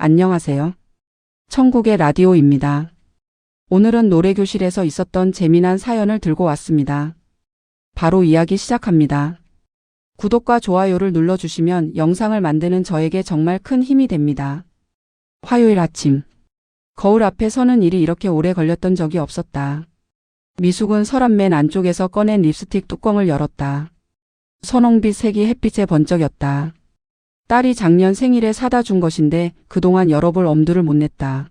안녕하세요. 천국의 라디오입니다. 오늘은 노래교실에서 있었던 재미난 사연을 들고 왔습니다. 바로 이야기 시작합니다. 구독과 좋아요를 눌러주시면 영상을 만드는 저에게 정말 큰 힘이 됩니다. 화요일 아침. 거울 앞에 서는 일이 이렇게 오래 걸렸던 적이 없었다. 미숙은 서랍 맨 안쪽에서 꺼낸 립스틱 뚜껑을 열었다. 선홍빛 색이 햇빛에 번쩍였다. 딸이 작년 생일에 사다 준 것인데 그동안 열어볼 엄두를 못 냈다.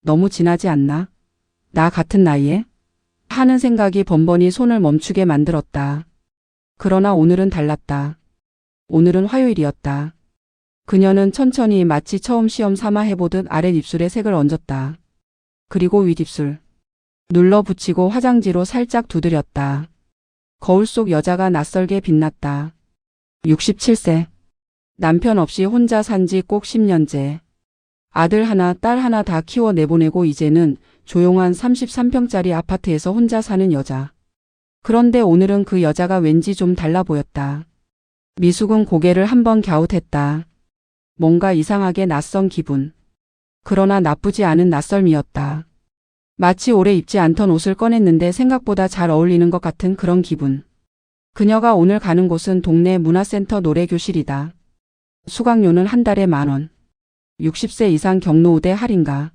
너무 진하지 않나? 나 같은 나이에? 하는 생각이 번번이 손을 멈추게 만들었다. 그러나 오늘은 달랐다. 오늘은 화요일이었다. 그녀는 천천히 마치 처음 시험 삼아 해보듯 아랫입술에 색을 얹었다. 그리고 윗입술. 눌러 붙이고 화장지로 살짝 두드렸다. 거울 속 여자가 낯설게 빛났다. 67세. 남편 없이 혼자 산 지 꼭 10년째. 아들 하나, 딸 하나 다 키워 내보내고 이제는 조용한 33평짜리 아파트에서 혼자 사는 여자. 그런데 오늘은 그 여자가 왠지 좀 달라 보였다. 미숙은 고개를 한번 갸웃했다. 뭔가 이상하게 낯선 기분. 그러나 나쁘지 않은 낯설미였다. 마치 오래 입지 않던 옷을 꺼냈는데 생각보다 잘 어울리는 것 같은 그런 기분. 그녀가 오늘 가는 곳은 동네 문화센터 노래교실이다. 수강료는 한 달에 10,000원. 60세 이상 경로우대 할인가.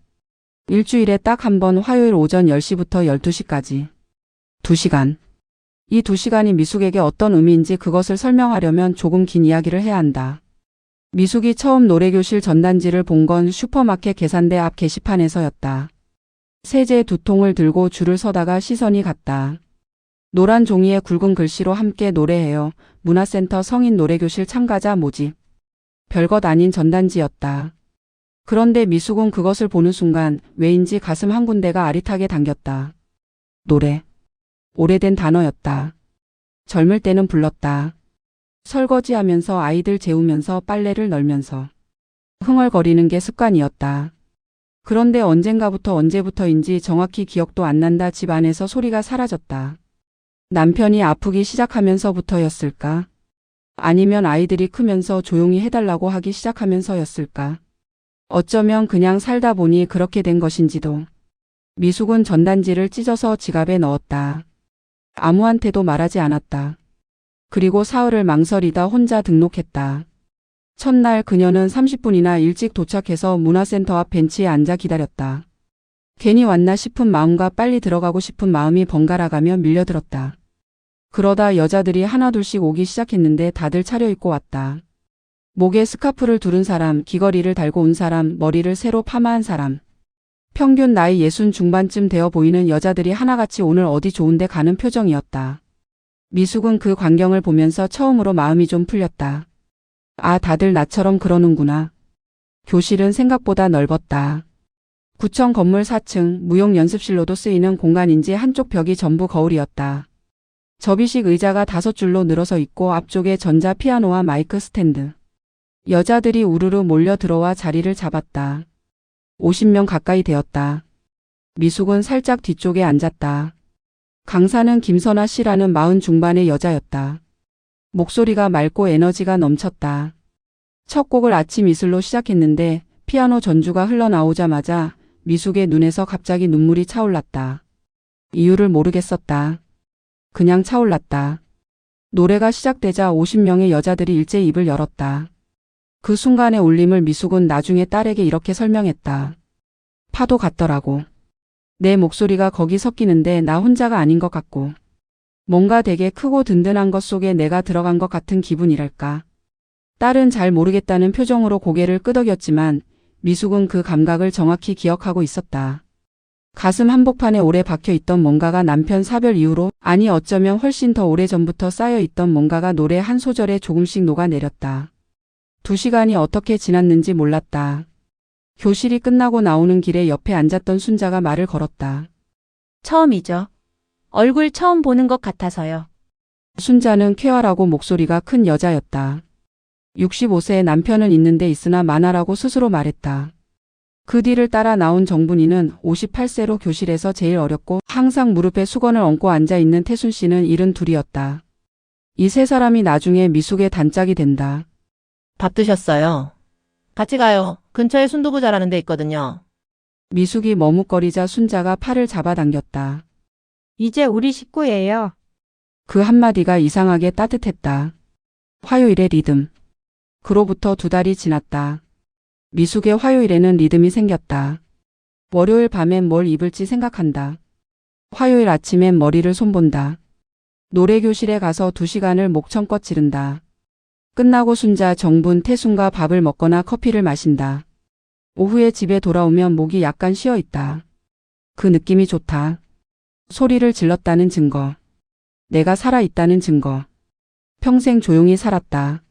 일주일에 딱 한 번 화요일 오전 10시부터 12시까지. 2시간. 이 2시간이 미숙에게 어떤 의미인지 그것을 설명하려면 조금 긴 이야기를 해야 한다. 미숙이 처음 노래교실 전단지를 본 건 슈퍼마켓 계산대 앞 게시판에서였다. 세제 2통을 들고 줄을 서다가 시선이 갔다. 노란 종이에 굵은 글씨로 함께 노래해요. 문화센터 성인 노래교실 참가자 모집. 별것 아닌 전단지였다. 그런데 미숙은 그것을 보는 순간 왜인지 가슴 한 군데가 아릿하게 당겼다. 노래. 오래된 단어였다. 젊을 때는 불렀다. 설거지하면서 아이들 재우면서 빨래를 널면서. 흥얼거리는 게 습관이었다. 그런데 언제부터인지 정확히 기억도 안 난다. 집 안에서 소리가 사라졌다. 남편이 아프기 시작하면서부터였을까? 아니면 아이들이 크면서 조용히 해달라고 하기 시작하면서였을까? 어쩌면 그냥 살다 보니 그렇게 된 것인지도. 미숙은 전단지를 찢어서 지갑에 넣었다. 아무한테도 말하지 않았다. 그리고 사흘을 망설이다 혼자 등록했다. 첫날 그녀는 30분이나 일찍 도착해서 문화센터 앞 벤치에 앉아 기다렸다. 괜히 왔나 싶은 마음과 빨리 들어가고 싶은 마음이 번갈아가며 밀려들었다. 그러다 여자들이 하나둘씩 오기 시작했는데 다들 차려입고 왔다. 목에 스카프를 두른 사람, 귀걸이를 달고 온 사람, 머리를 새로 파마한 사람. 평균 나이 60 중반쯤 되어 보이는 여자들이 하나같이 오늘 어디 좋은데 가는 표정이었다. 미숙은 그 광경을 보면서 처음으로 마음이 좀 풀렸다. 아, 다들 나처럼 그러는구나. 교실은 생각보다 넓었다. 구청 건물 4층 무용 연습실로도 쓰이는 공간인지 한쪽 벽이 전부 거울이었다. 접이식 의자가 5줄로 늘어서 있고 앞쪽에 전자 피아노와 마이크 스탠드. 여자들이 우르르 몰려 들어와 자리를 잡았다. 50명 가까이 되었다. 미숙은 살짝 뒤쪽에 앉았다. 강사는 김선아 씨라는 40 중반의 여자였다. 목소리가 맑고 에너지가 넘쳤다. 첫 곡을 아침 이슬로 시작했는데 피아노 전주가 흘러나오자마자 미숙의 눈에서 갑자기 눈물이 차올랐다. 이유를 모르겠었다. 그냥 차올랐다. 노래가 시작되자 50명의 여자들이 일제히 입을 열었다. 그 순간의 울림을 미숙은 나중에 딸에게 이렇게 설명했다. 파도 같더라고. 내 목소리가 거기 섞이는데 나 혼자가 아닌 것 같고. 뭔가 되게 크고 든든한 것 속에 내가 들어간 것 같은 기분이랄까. 딸은 잘 모르겠다는 표정으로 고개를 끄덕였지만 미숙은 그 감각을 정확히 기억하고 있었다. 가슴 한복판에 오래 박혀있던 뭔가가 남편 사별 이후로, 아니 어쩌면 훨씬 더 오래전부터 쌓여있던 뭔가가 노래 한 소절에 조금씩 녹아내렸다. 2시간이 어떻게 지났는지 몰랐다. 교실이 끝나고 나오는 길에 옆에 앉았던 순자가 말을 걸었다. 처음이죠. 얼굴 처음 보는 것 같아서요. 순자는 쾌활하고 목소리가 큰 여자였다. 65세의 남편은 있는데 있으나 많아라고 스스로 말했다. 그 뒤를 따라 나온 정분이는 58세로 교실에서 제일 어렸고 항상 무릎에 수건을 얹고 앉아있는 태순 씨는 72이었다. 이 세 사람이 나중에 미숙의 단짝이 된다. 밥 드셨어요? 같이 가요. 근처에 순두부 잘하는 데 있거든요. 미숙이 머뭇거리자 순자가 팔을 잡아당겼다. 이제 우리 식구예요. 그 한마디가 이상하게 따뜻했다. 화요일의 리듬. 그로부터 2달이 지났다. 미숙의 화요일에는 리듬이 생겼다. 월요일 밤엔 뭘 입을지 생각한다. 화요일 아침엔 머리를 손본다. 노래교실에 가서 2시간을 목청껏 지른다. 끝나고 순자, 정분, 태순과 밥을 먹거나 커피를 마신다. 오후에 집에 돌아오면 목이 약간 쉬어 있다. 그 느낌이 좋다. 소리를 질렀다는 증거. 내가 살아있다는 증거. 평생 조용히 살았다.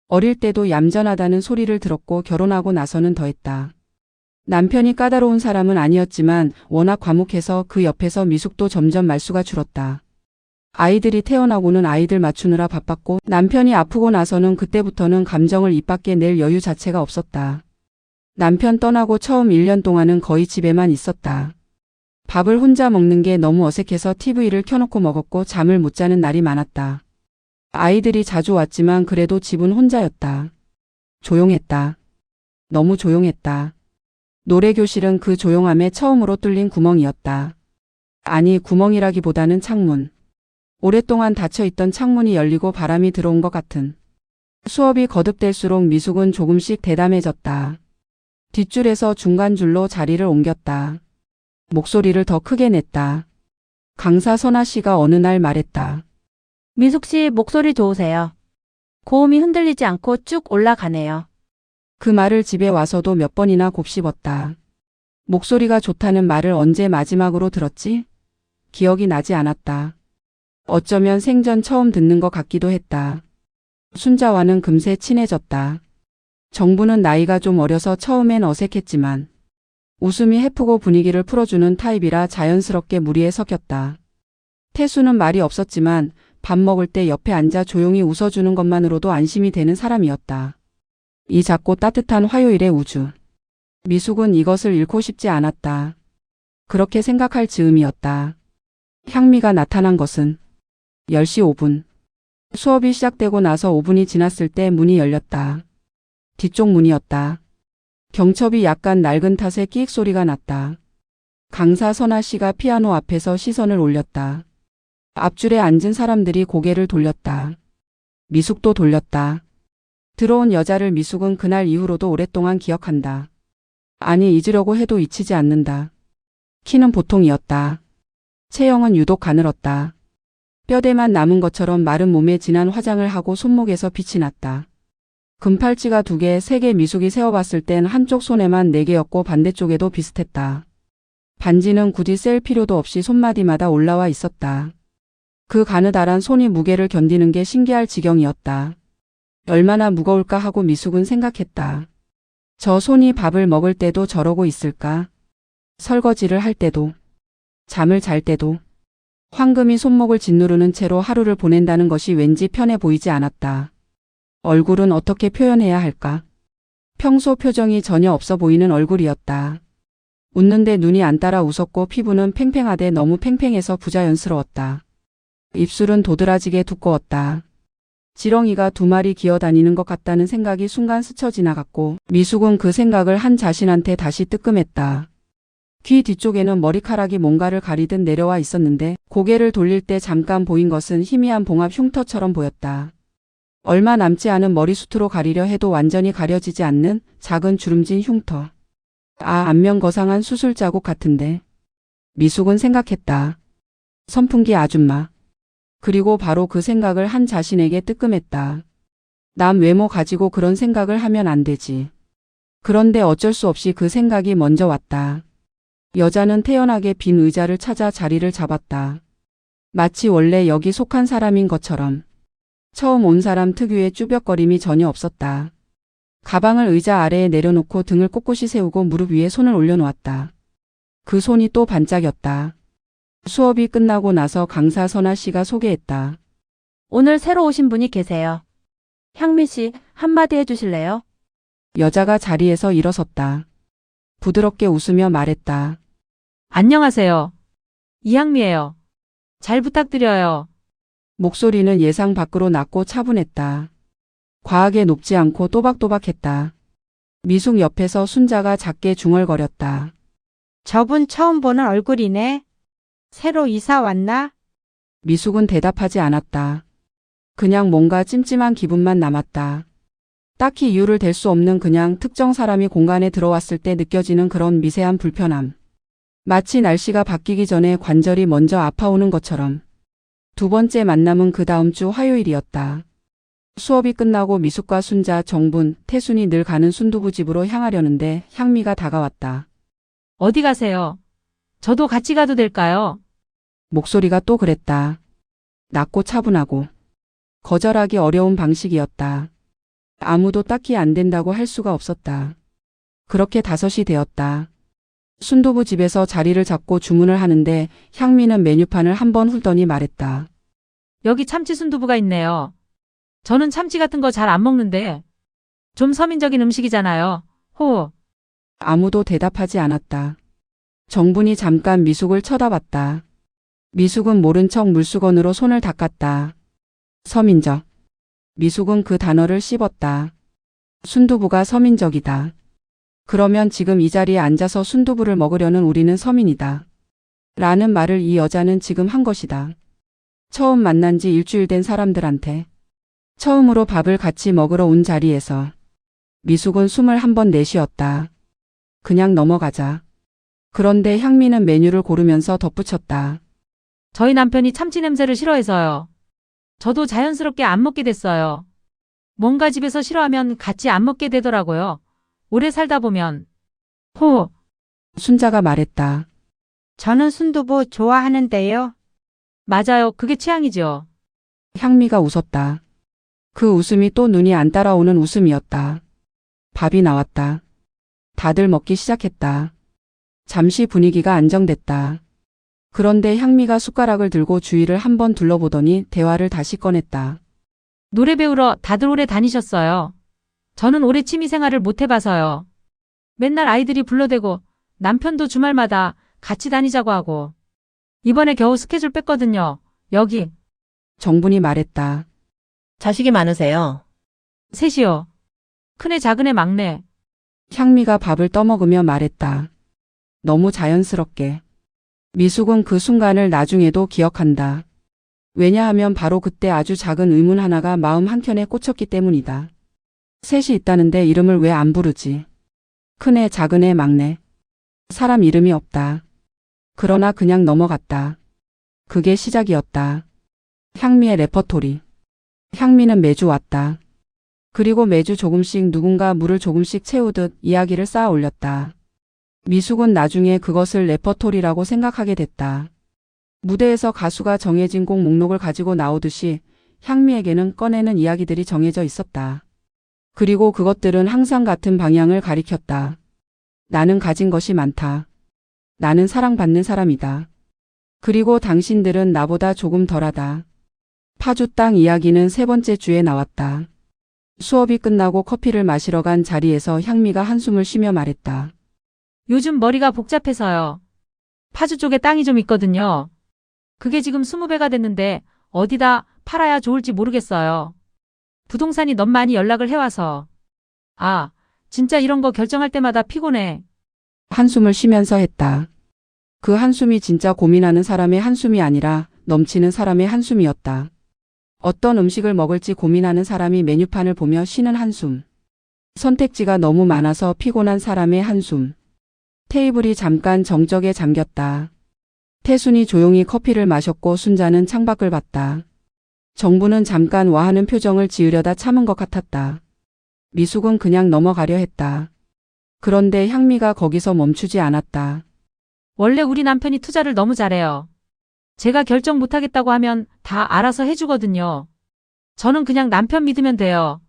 어릴 때도 얌전하다는 소리를 들었고 결혼하고 나서는 더했다. 남편이 까다로운 사람은 아니었지만 워낙 과묵해서 그 옆에서 미숙도 점점 말수가 줄었다. 아이들이 태어나고는 아이들 맞추느라 바빴고 남편이 아프고 나서는 그때부터는 감정을 입 밖에 낼 여유 자체가 없었다. 남편 떠나고 처음 1년 동안은 거의 집에만 있었다. 밥을 혼자 먹는 게 너무 어색해서 TV를 켜놓고 먹었고 잠을 못 자는 날이 많았다. 아이들이 자주 왔지만 그래도 집은 혼자였다. 조용했다. 너무 조용했다. 노래교실은 그 조용함에 처음으로 뚫린 구멍이었다. 아니, 구멍이라기보다는 창문. 오랫동안 닫혀있던 창문이 열리고 바람이 들어온 것 같은. 수업이 거듭될수록 미숙은 조금씩 대담해졌다. 뒷줄에서 중간줄로 자리를 옮겼다. 목소리를 더 크게 냈다. 강사 선아 씨가 어느 날 말했다. 미숙 씨 목소리 좋으세요. 고음이 흔들리지 않고 쭉 올라가네요. 그 말을 집에 와서도 몇 번이나 곱씹었다. 목소리가 좋다는 말을 언제 마지막으로 들었지? 기억이 나지 않았다. 어쩌면 생전 처음 듣는 것 같기도 했다. 순자와는 금세 친해졌다. 정부는 나이가 좀 어려서 처음엔 어색했지만 웃음이 해프고 분위기를 풀어주는 타입이라 자연스럽게 무리에 섞였다. 태수는 말이 없었지만 밥 먹을 때 옆에 앉아 조용히 웃어주는 것만으로도 안심이 되는 사람이었다. 이 작고 따뜻한 화요일의 우주. 미숙은 이것을 잃고 싶지 않았다. 그렇게 생각할 즈음이었다. 향미가 나타난 것은 10시 5분. 수업이 시작되고 나서 5분이 지났을 때 문이 열렸다. 뒤쪽 문이었다. 경첩이 약간 낡은 탓에 끼익 소리가 났다. 강사 선아 씨가 피아노 앞에서 시선을 올렸다. 앞줄에 앉은 사람들이 고개를 돌렸다. 미숙도 돌렸다. 들어온 여자를 미숙은 그날 이후로도 오랫동안 기억한다. 아니, 잊으려고 해도 잊히지 않는다. 키는 보통이었다. 체형은 유독 가늘었다. 뼈대만 남은 것처럼 마른 몸에 진한 화장을 하고 손목에서 빛이 났다. 금팔찌가 2개, 3개 미숙이 세어봤을 땐 한쪽 손에만 4개였고 반대쪽에도 비슷했다. 반지는 굳이 셀 필요도 없이 손마디마다 올라와 있었다. 그 가느다란 손이 무게를 견디는 게 신기할 지경이었다. 얼마나 무거울까 하고 미숙은 생각했다. 저 손이 밥을 먹을 때도 저러고 있을까? 설거지를 할 때도, 잠을 잘 때도. 황금이 손목을 짓누르는 채로 하루를 보낸다는 것이 왠지 편해 보이지 않았다. 얼굴은 어떻게 표현해야 할까? 평소 표정이 전혀 없어 보이는 얼굴이었다. 웃는데 눈이 안 따라 웃었고 피부는 팽팽하되 너무 팽팽해서 부자연스러웠다. 입술은 도드라지게 두꺼웠다. 지렁이가 2마리 기어다니는 것 같다는 생각이 순간 스쳐 지나갔고 미숙은 그 생각을 한 자신한테 다시 뜨끔했다. 귀 뒤쪽에는 머리카락이 뭔가를 가리듯 내려와 있었는데 고개를 돌릴 때 잠깐 보인 것은 희미한 봉합 흉터처럼 보였다. 얼마 남지 않은 머리숱으로 가리려 해도 완전히 가려지지 않는 작은 주름진 흉터. 아, 안면 거상한 수술 자국 같은데. 미숙은 생각했다. 선풍기 아줌마. 그리고 바로 그 생각을 한 자신에게 뜨끔했다. 남 외모 가지고 그런 생각을 하면 안 되지. 그런데 어쩔 수 없이 그 생각이 먼저 왔다. 여자는 태연하게 빈 의자를 찾아 자리를 잡았다. 마치 원래 여기 속한 사람인 것처럼. 처음 온 사람 특유의 쭈뼛거림이 전혀 없었다. 가방을 의자 아래에 내려놓고 등을 꼿꼿이 세우고 무릎 위에 손을 올려놓았다. 그 손이 또 반짝였다. 수업이 끝나고 나서 강사 선아 씨가 소개했다. 오늘 새로 오신 분이 계세요. 향미 씨, 한마디 해주실래요? 여자가 자리에서 일어섰다. 부드럽게 웃으며 말했다. 안녕하세요. 이향미예요. 잘 부탁드려요. 목소리는 예상 밖으로 낮고 차분했다. 과하게 높지 않고 또박또박했다. 미숙 옆에서 순자가 작게 중얼거렸다. 저분 처음 보는 얼굴이네. 새로 이사 왔나? 미숙은 대답하지 않았다. 그냥 뭔가 찜찜한 기분만 남았다. 딱히 이유를 댈 수 없는 그냥 특정 사람이 공간에 들어왔을 때 느껴지는 그런 미세한 불편함. 마치 날씨가 바뀌기 전에 관절이 먼저 아파오는 것처럼. 두 번째 만남은 그 다음 주 화요일이었다. 수업이 끝나고 미숙과 순자, 정분, 태순이 늘 가는 순두부 집으로 향하려는데 향미가 다가왔다. 어디 가세요? 저도 같이 가도 될까요? 목소리가 또 그랬다. 낮고 차분하고 거절하기 어려운 방식이었다. 아무도 딱히 안 된다고 할 수가 없었다. 그렇게 5시 되었다. 순두부 집에서 자리를 잡고 주문을 하는데 향미는 메뉴판을 한번 훑더니 말했다. 여기 참치 순두부가 있네요. 저는 참치 같은 거 잘 안 먹는데. 좀 서민적인 음식이잖아요. 호. 아무도 대답하지 않았다. 정분이 잠깐 미숙을 쳐다봤다. 미숙은 모른 척 물수건으로 손을 닦았다. 서민적. 미숙은 그 단어를 씹었다. 순두부가 서민적이다. 그러면 지금 이 자리에 앉아서 순두부를 먹으려는 우리는 서민이다. 라는 말을 이 여자는 지금 한 것이다. 처음 만난 지 일주일 된 사람들한테. 처음으로 밥을 같이 먹으러 온 자리에서. 미숙은 숨을 한 번 내쉬었다. 그냥 넘어가자. 그런데 향미는 메뉴를 고르면서 덧붙였다. 저희 남편이 참치 냄새를 싫어해서요. 저도 자연스럽게 안 먹게 됐어요. 뭔가 집에서 싫어하면 같이 안 먹게 되더라고요. 오래 살다 보면. 호. 순자가 말했다. 저는 순두부 좋아하는데요. 맞아요. 그게 취향이죠. 향미가 웃었다. 그 웃음이 또 눈이 안 따라오는 웃음이었다. 밥이 나왔다. 다들 먹기 시작했다. 잠시 분위기가 안정됐다. 그런데 향미가 숟가락을 들고 주위를 한번 둘러보더니 대화를 다시 꺼냈다. 노래 배우러 다들 오래 다니셨어요. 저는 오래 취미 생활을 못 해봐서요. 맨날 아이들이 불러대고 남편도 주말마다 같이 다니자고 하고. 이번에 겨우 스케줄 뺐거든요. 여기. 정분이 말했다. 자식이 많으세요. 셋이요. 큰애, 작은애, 막내. 향미가 밥을 떠먹으며 말했다. 너무 자연스럽게. 미숙은 그 순간을 나중에도 기억한다. 왜냐하면 바로 그때 아주 작은 의문 하나가 마음 한켠에 꽂혔기 때문이다. 셋이 있다는데 이름을 왜 안 부르지? 큰애, 작은애, 막내. 사람 이름이 없다. 그러나 그냥 넘어갔다. 그게 시작이었다. 향미의 레퍼토리. 향미는 매주 왔다. 그리고 매주 조금씩 누군가 물을 조금씩 채우듯 이야기를 쌓아 올렸다. 미숙은 나중에 그것을 레퍼토리라고 생각하게 됐다. 무대에서 가수가 정해진 곡 목록을 가지고 나오듯이 향미에게는 꺼내는 이야기들이 정해져 있었다. 그리고 그것들은 항상 같은 방향을 가리켰다. 나는 가진 것이 많다. 나는 사랑받는 사람이다. 그리고 당신들은 나보다 조금 덜하다. 파주 땅 이야기는 3번째 주에 나왔다. 수업이 끝나고 커피를 마시러 간 자리에서 향미가 한숨을 쉬며 말했다. 요즘 머리가 복잡해서요. 파주 쪽에 땅이 좀 있거든요. 그게 지금 20배가 됐는데 어디다 팔아야 좋을지 모르겠어요. 부동산이 너무 많이 연락을 해와서. 아, 진짜 이런 거 결정할 때마다 피곤해. 한숨을 쉬면서 했다. 그 한숨이 진짜 고민하는 사람의 한숨이 아니라 넘치는 사람의 한숨이었다. 어떤 음식을 먹을지 고민하는 사람이 메뉴판을 보며 쉬는 한숨. 선택지가 너무 많아서 피곤한 사람의 한숨. 테이블이 잠깐 정적에 잠겼다. 태순이 조용히 커피를 마셨고 순자는 창밖을 봤다. 정부는 잠깐 와하는 표정을 지으려다 참은 것 같았다. 미숙은 그냥 넘어가려 했다. 그런데 향미가 거기서 멈추지 않았다. 원래 우리 남편이 투자를 너무 잘해요. 제가 결정 못하겠다고 하면 다 알아서 해주거든요. 저는 그냥 남편 믿으면 돼요.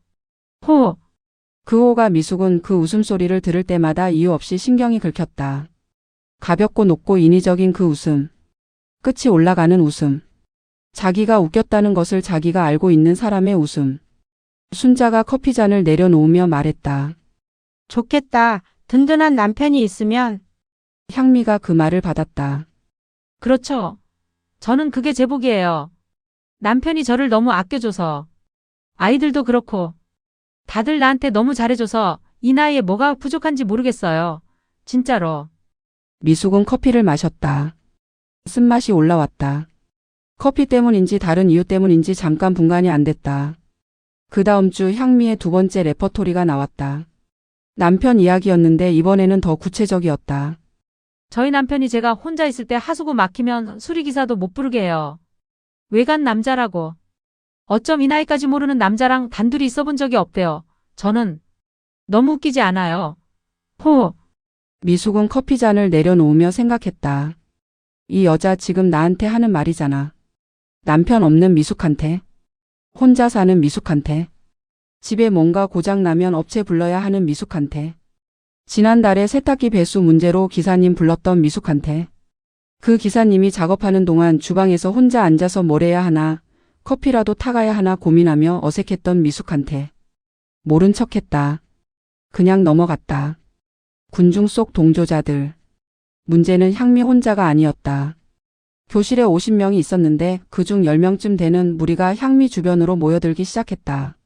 호. 그 호가 미숙은 그 웃음소리를 들을 때마다 이유 없이 신경이 긁혔다. 가볍고 높고 인위적인 그 웃음. 끝이 올라가는 웃음. 자기가 웃겼다는 것을 자기가 알고 있는 사람의 웃음. 순자가 커피잔을 내려놓으며 말했다. 좋겠다. 든든한 남편이 있으면. 향미가 그 말을 받았다. 그렇죠. 저는 그게 제 복이에요. 남편이 저를 너무 아껴줘서. 아이들도 그렇고. 다들 나한테 너무 잘해줘서 이 나이에 뭐가 부족한지 모르겠어요. 진짜로. 미숙은 커피를 마셨다. 쓴맛이 올라왔다. 커피 때문인지 다른 이유 때문인지 잠깐 분간이 안 됐다. 그 다음 주 향미의 두 번째 레퍼토리가 나왔다. 남편 이야기였는데 이번에는 더 구체적이었다. 저희 남편이 제가 혼자 있을 때 하수구 막히면 수리기사도 못 부르게 해요. 외간 남자라고. 어쩜 이 나이까지 모르는 남자랑 단둘이 있어본 적이 없대요. 저는 너무 웃기지 않아요. 호. 미숙은 커피잔을 내려놓으며 생각했다. 이 여자 지금 나한테 하는 말이잖아. 남편 없는 미숙한테. 혼자 사는 미숙한테. 집에 뭔가 고장나면 업체 불러야 하는 미숙한테. 지난달에 세탁기 배수 문제로 기사님 불렀던 미숙한테. 그 기사님이 작업하는 동안 주방에서 혼자 앉아서 뭘 해야 하나, 커피라도 타가야 하나 고민하며 어색했던 미숙한테. 모른 척했다. 그냥 넘어갔다. 군중 속 동조자들. 문제는 향미 혼자가 아니었다. 교실에 50명이 있었는데 그중 10명쯤 되는 무리가 향미 주변으로 모여들기 시작했다.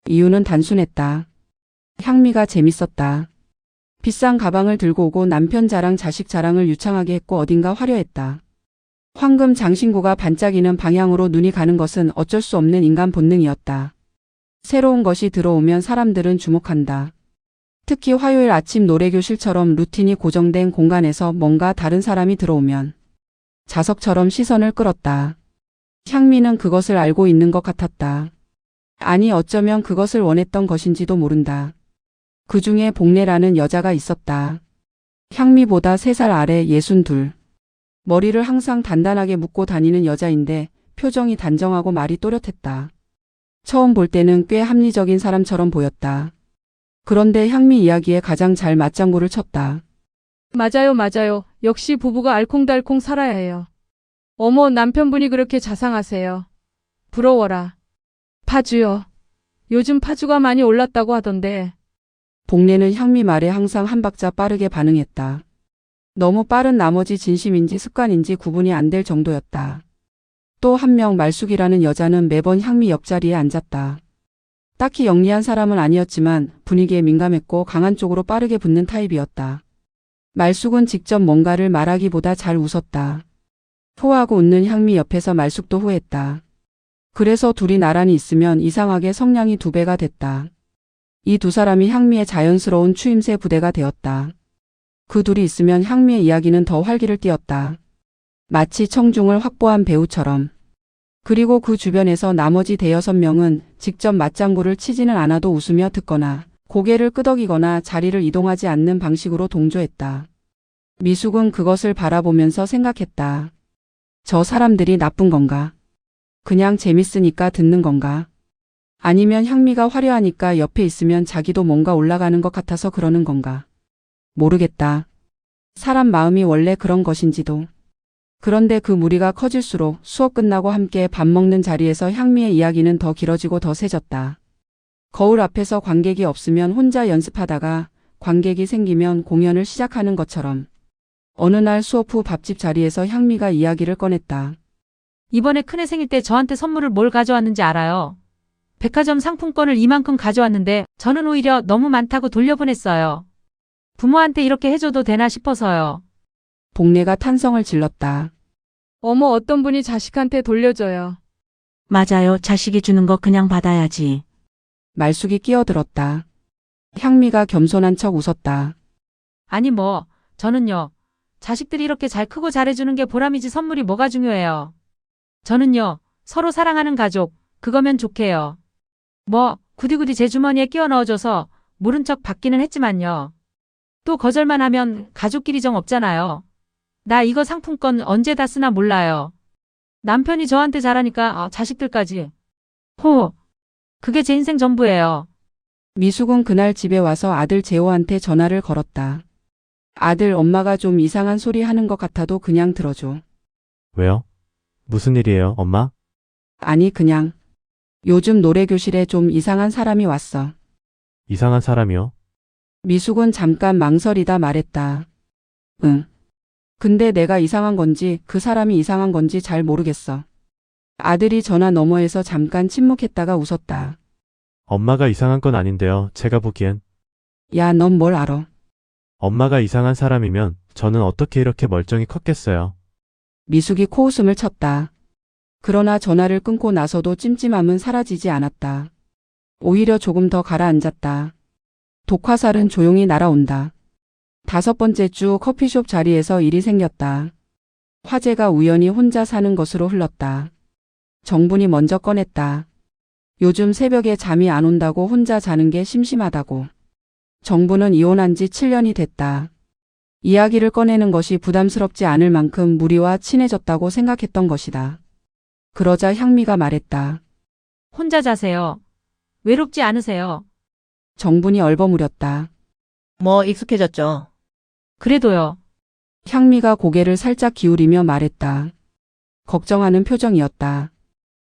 이유는 단순했다. 향미가 재밌었다. 비싼 가방을 들고 오고 남편 자랑 자식 자랑을 유창하게 했고 어딘가 화려했다. 황금 장신구가 반짝이는 방향으로 눈이 가는 것은 어쩔 수 없는 인간 본능이었다. 새로운 것이 들어오면 사람들은 주목한다. 특히 화요일 아침 노래교실처럼 루틴이 고정된 공간에서 뭔가 다른 사람이 들어오면 자석처럼 시선을 끌었다. 향미는 그것을 알고 있는 것 같았다. 아니 어쩌면 그것을 원했던 것인지도 모른다. 그 중에 복례라는 여자가 있었다. 향미보다 3살 아래 62. 머리를 항상 단단하게 묶고 다니는 여자인데 표정이 단정하고 말이 또렷했다. 처음 볼 때는 꽤 합리적인 사람처럼 보였다. 그런데 향미 이야기에 가장 잘 맞장구를 쳤다. 맞아요. 역시 부부가 알콩달콩 살아야 해요. 어머, 남편분이 그렇게 자상하세요. 부러워라. 파주요. 요즘 파주가 많이 올랐다고 하던데. 복례는 향미 말에 항상 한 박자 빠르게 반응했다. 너무 빠른 나머지 진심인지 습관인지 구분이 안 될 정도였다. 또 한 명 말숙이라는 여자는 매번 향미 옆자리에 앉았다. 딱히 영리한 사람은 아니었지만 분위기에 민감했고 강한 쪽으로 빠르게 붙는 타입이었다. 말숙은 직접 뭔가를 말하기보다 잘 웃었다. 호하고 웃는 향미 옆에서 말숙도 호했다. 그래서 둘이 나란히 있으면 이상하게 성량이 2배가 됐다. 이 두 사람이 향미의 자연스러운 추임새 부대가 되었다. 그 둘이 있으면 향미의 이야기는 더 활기를 띠었다. 마치 청중을 확보한 배우처럼. 그리고 그 주변에서 나머지 5-6명은 직접 맞장구를 치지는 않아도 웃으며 듣거나 고개를 끄덕이거나 자리를 이동하지 않는 방식으로 동조했다. 미숙은 그것을 바라보면서 생각했다. 저 사람들이 나쁜 건가? 그냥 재밌으니까 듣는 건가? 아니면 향미가 화려하니까 옆에 있으면 자기도 뭔가 올라가는 것 같아서 그러는 건가? 모르겠다. 사람 마음이 원래 그런 것인지도. 그런데 그 무리가 커질수록 수업 끝나고 함께 밥 먹는 자리에서 향미의 이야기는 더 길어지고 더 세졌다. 거울 앞에서 관객이 없으면 혼자 연습하다가 관객이 생기면 공연을 시작하는 것처럼. 어느 날 수업 후 밥집 자리에서 향미가 이야기를 꺼냈다. 이번에 큰애 생일 때 저한테 선물을 뭘 가져왔는지 알아요? 백화점 상품권을 이만큼 가져왔는데 저는 오히려 너무 많다고 돌려보냈어요. 부모한테 이렇게 해줘도 되나 싶어서요. 복례가 탄성을 질렀다. 어머, 어떤 분이 자식한테 돌려줘요. 맞아요. 자식이 주는 거 그냥 받아야지. 말숙이 끼어들었다. 향미가 겸손한 척 웃었다. 아니 뭐, 저는요. 자식들이 이렇게 잘 크고 잘해주는 게 보람이지 선물이 뭐가 중요해요. 저는요. 서로 사랑하는 가족, 그거면 좋게요. 뭐, 구디구디 제 주머니에 끼워 넣어줘서 모른 척 받기는 했지만요. 또 거절만 하면 가족끼리 정 없잖아요. 나 이거 상품권 언제 다 쓰나 몰라요. 남편이 저한테 잘하니까 자식들까지. 호. 그게 제 인생 전부예요. 미숙은 그날 집에 와서 아들 재호한테 전화를 걸었다. 아들, 엄마가 좀 이상한 소리 하는 것 같아도 그냥 들어줘. 왜요? 무슨 일이에요, 엄마? 아니 그냥. 요즘 노래교실에 좀 이상한 사람이 왔어. 이상한 사람이요? 미숙은 잠깐 망설이다 말했다. 응. 근데 내가 이상한 건지 그 사람이 이상한 건지 잘 모르겠어. 아들이 전화 너머에서 잠깐 침묵했다가 웃었다. 엄마가 이상한 건 아닌데요. 제가 보기엔. 야, 넌 뭘 알아? 엄마가 이상한 사람이면 저는 어떻게 이렇게 멀쩡히 컸겠어요. 미숙이 코웃음을 쳤다. 그러나 전화를 끊고 나서도 찜찜함은 사라지지 않았다. 오히려 조금 더 가라앉았다. 독화살은 조용히 날아온다. 5번째 주 커피숍 자리에서 일이 생겼다. 화재가 우연히 혼자 사는 것으로 흘렀다. 정분이 먼저 꺼냈다. 요즘 새벽에 잠이 안 온다고 혼자 자는 게 심심하다고. 정분은 이혼한 지 7년이 됐다. 이야기를 꺼내는 것이 부담스럽지 않을 만큼 무리와 친해졌다고 생각했던 것이다. 그러자 향미가 말했다. 혼자 자세요. 외롭지 않으세요? 정분이 얼버무렸다. 뭐 익숙해졌죠. 그래도요. 향미가 고개를 살짝 기울이며 말했다. 걱정하는 표정이었다.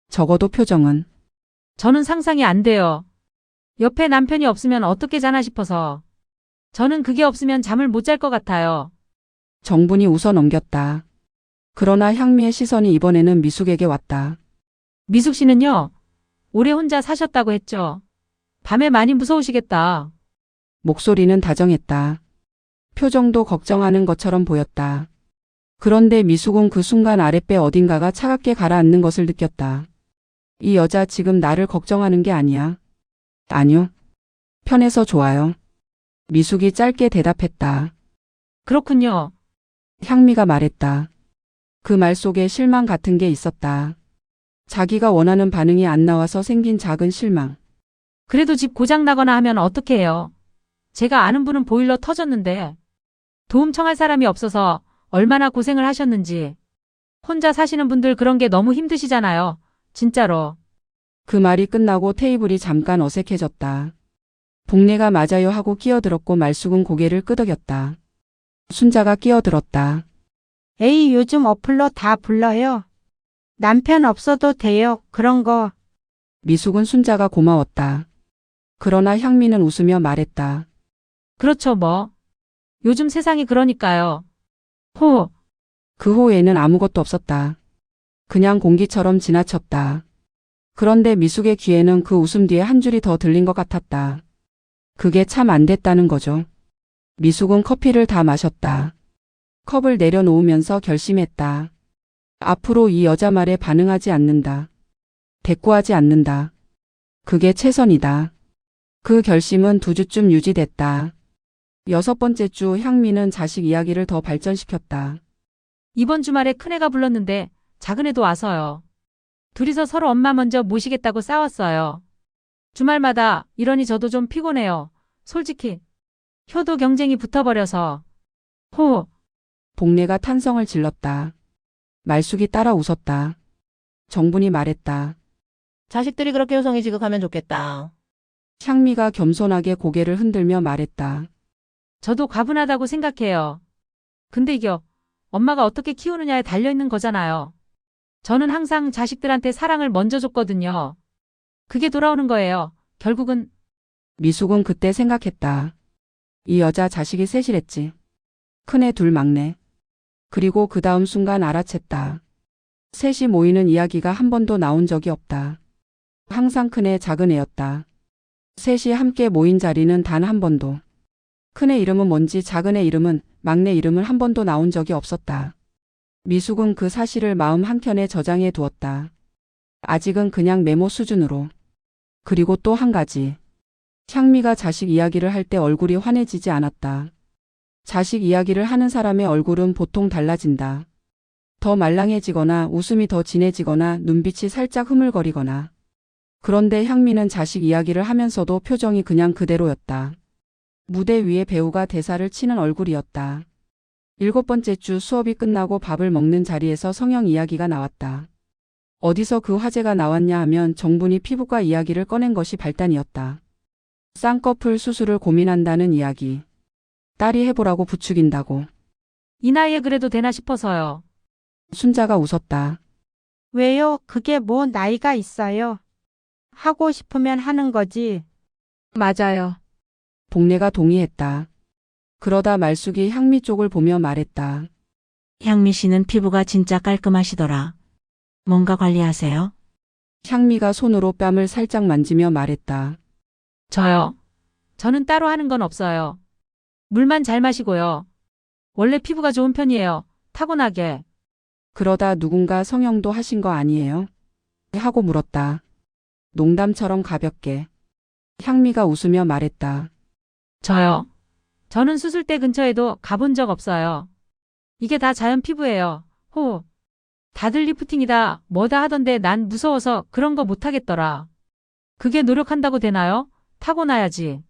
적어도 표정은. 저는 상상이 안 돼요. 옆에 남편이 없으면 어떻게 자나 싶어서. 저는 그게 없으면 잠을 못 잘 것 같아요. 정분이 웃어 넘겼다. 그러나 향미의 시선이 이번에는 미숙에게 왔다. 미숙 씨는요? 오래 혼자 사셨다고 했죠? 밤에 많이 무서우시겠다. 목소리는 다정했다. 표정도 걱정하는 것처럼 보였다. 그런데 미숙은 그 순간 아랫배 어딘가가 차갑게 가라앉는 것을 느꼈다. 이 여자 지금 나를 걱정하는 게 아니야. 아니요. 편해서 좋아요. 미숙이 짧게 대답했다. 그렇군요. 향미가 말했다. 그 말 속에 실망 같은 게 있었다. 자기가 원하는 반응이 안 나와서 생긴 작은 실망. 그래도 집 고장 나거나 하면 어떻게 해요? 제가 아는 분은 보일러 터졌는데 도움 청할 사람이 없어서 얼마나 고생을 하셨는지. 혼자 사시는 분들 그런 게 너무 힘드시잖아요. 진짜로. 그 말이 끝나고 테이블이 잠깐 어색해졌다. 복례가 맞아요 하고 끼어들었고 말숙은 고개를 끄덕였다. 순자가 끼어들었다. 에이, 요즘 어플로 다 불러요. 남편 없어도 돼요. 그런 거. 미숙은 순자가 고마웠다. 그러나 향미는 웃으며 말했다. 그렇죠 뭐. 요즘 세상이 그러니까요. 호. 그 호에는 아무것도 없었다. 그냥 공기처럼 지나쳤다. 그런데 미숙의 귀에는 그 웃음 뒤에 한 줄이 더 들린 것 같았다. 그게 참 안 됐다는 거죠. 미숙은 커피를 다 마셨다. 컵을 내려놓으면서 결심했다. 앞으로 이 여자 말에 반응하지 않는다. 대꾸하지 않는다. 그게 최선이다. 그 결심은 2주쯤 유지됐다. 6번째 주 향미는 자식 이야기를 더 발전시켰다. 이번 주말에 큰애가 불렀는데 작은애도 와서요. 둘이서 서로 엄마 먼저 모시겠다고 싸웠어요. 주말마다 이러니 저도 좀 피곤해요. 솔직히. 효도 경쟁이 붙어버려서. 호. 복례가 탄성을 질렀다. 말숙이 따라 웃었다. 정분이 말했다. 자식들이 그렇게 효성이 지극하면 좋겠다. 향미가 겸손하게 고개를 흔들며 말했다. 저도 과분하다고 생각해요. 근데 이겨 엄마가 어떻게 키우느냐에 달려있는 거잖아요. 저는 항상 자식들한테 사랑을 먼저 줬거든요. 그게 돌아오는 거예요. 결국은. 미숙은 그때 생각했다. 이 여자 자식이 셋이랬지. 큰애 둘 막내. 그리고 그 다음 순간 알아챘다. 셋이 모이는 이야기가 한 번도 나온 적이 없다. 항상 큰애 작은 애였다. 셋이 함께 모인 자리는 단 한 번도. 큰애 이름은 뭔지 작은애 이름은 막내 이름은 한 번도 나온 적이 없었다. 미숙은 그 사실을 마음 한켠에 저장해 두었다. 아직은 그냥 메모 수준으로. 그리고 또 한 가지. 향미가 자식 이야기를 할 때 얼굴이 환해지지 않았다. 자식 이야기를 하는 사람의 얼굴은 보통 달라진다. 더 말랑해지거나 웃음이 더 진해지거나 눈빛이 살짝 흐물거리거나. 그런데 향미는 자식 이야기를 하면서도 표정이 그냥 그대로였다. 무대 위에 배우가 대사를 치는 얼굴이었다. 7번째 주 수업이 끝나고 밥을 먹는 자리에서 성형 이야기가 나왔다. 어디서 그 화제가 나왔냐 하면 정분이 피부과 이야기를 꺼낸 것이 발단이었다. 쌍꺼풀 수술을 고민한다는 이야기. 딸이 해보라고 부추긴다고. 이 나이에 그래도 되나 싶어서요. 순자가 웃었다. 왜요? 그게 뭐 나이가 있어요. 하고 싶으면 하는 거지. 맞아요. 복례가 동의했다. 그러다 말숙이 향미 쪽을 보며 말했다. 향미 씨는 피부가 진짜 깔끔하시더라. 뭔가 관리하세요? 향미가 손으로 뺨을 살짝 만지며 말했다. 저요. 저는 따로 하는 건 없어요. 물만 잘 마시고요. 원래 피부가 좋은 편이에요. 타고나게. 그러다 누군가 성형도 하신 거 아니에요? 하고 물었다. 농담처럼 가볍게. 향미가 웃으며 말했다. 저요. 저는 수술대 근처에도 가본 적 없어요. 이게 다 자연 피부예요. 호. 다들 리프팅이다, 뭐다 하던데 난 무서워서 그런 거 못하겠더라. 그게 노력한다고 되나요? 타고나야지.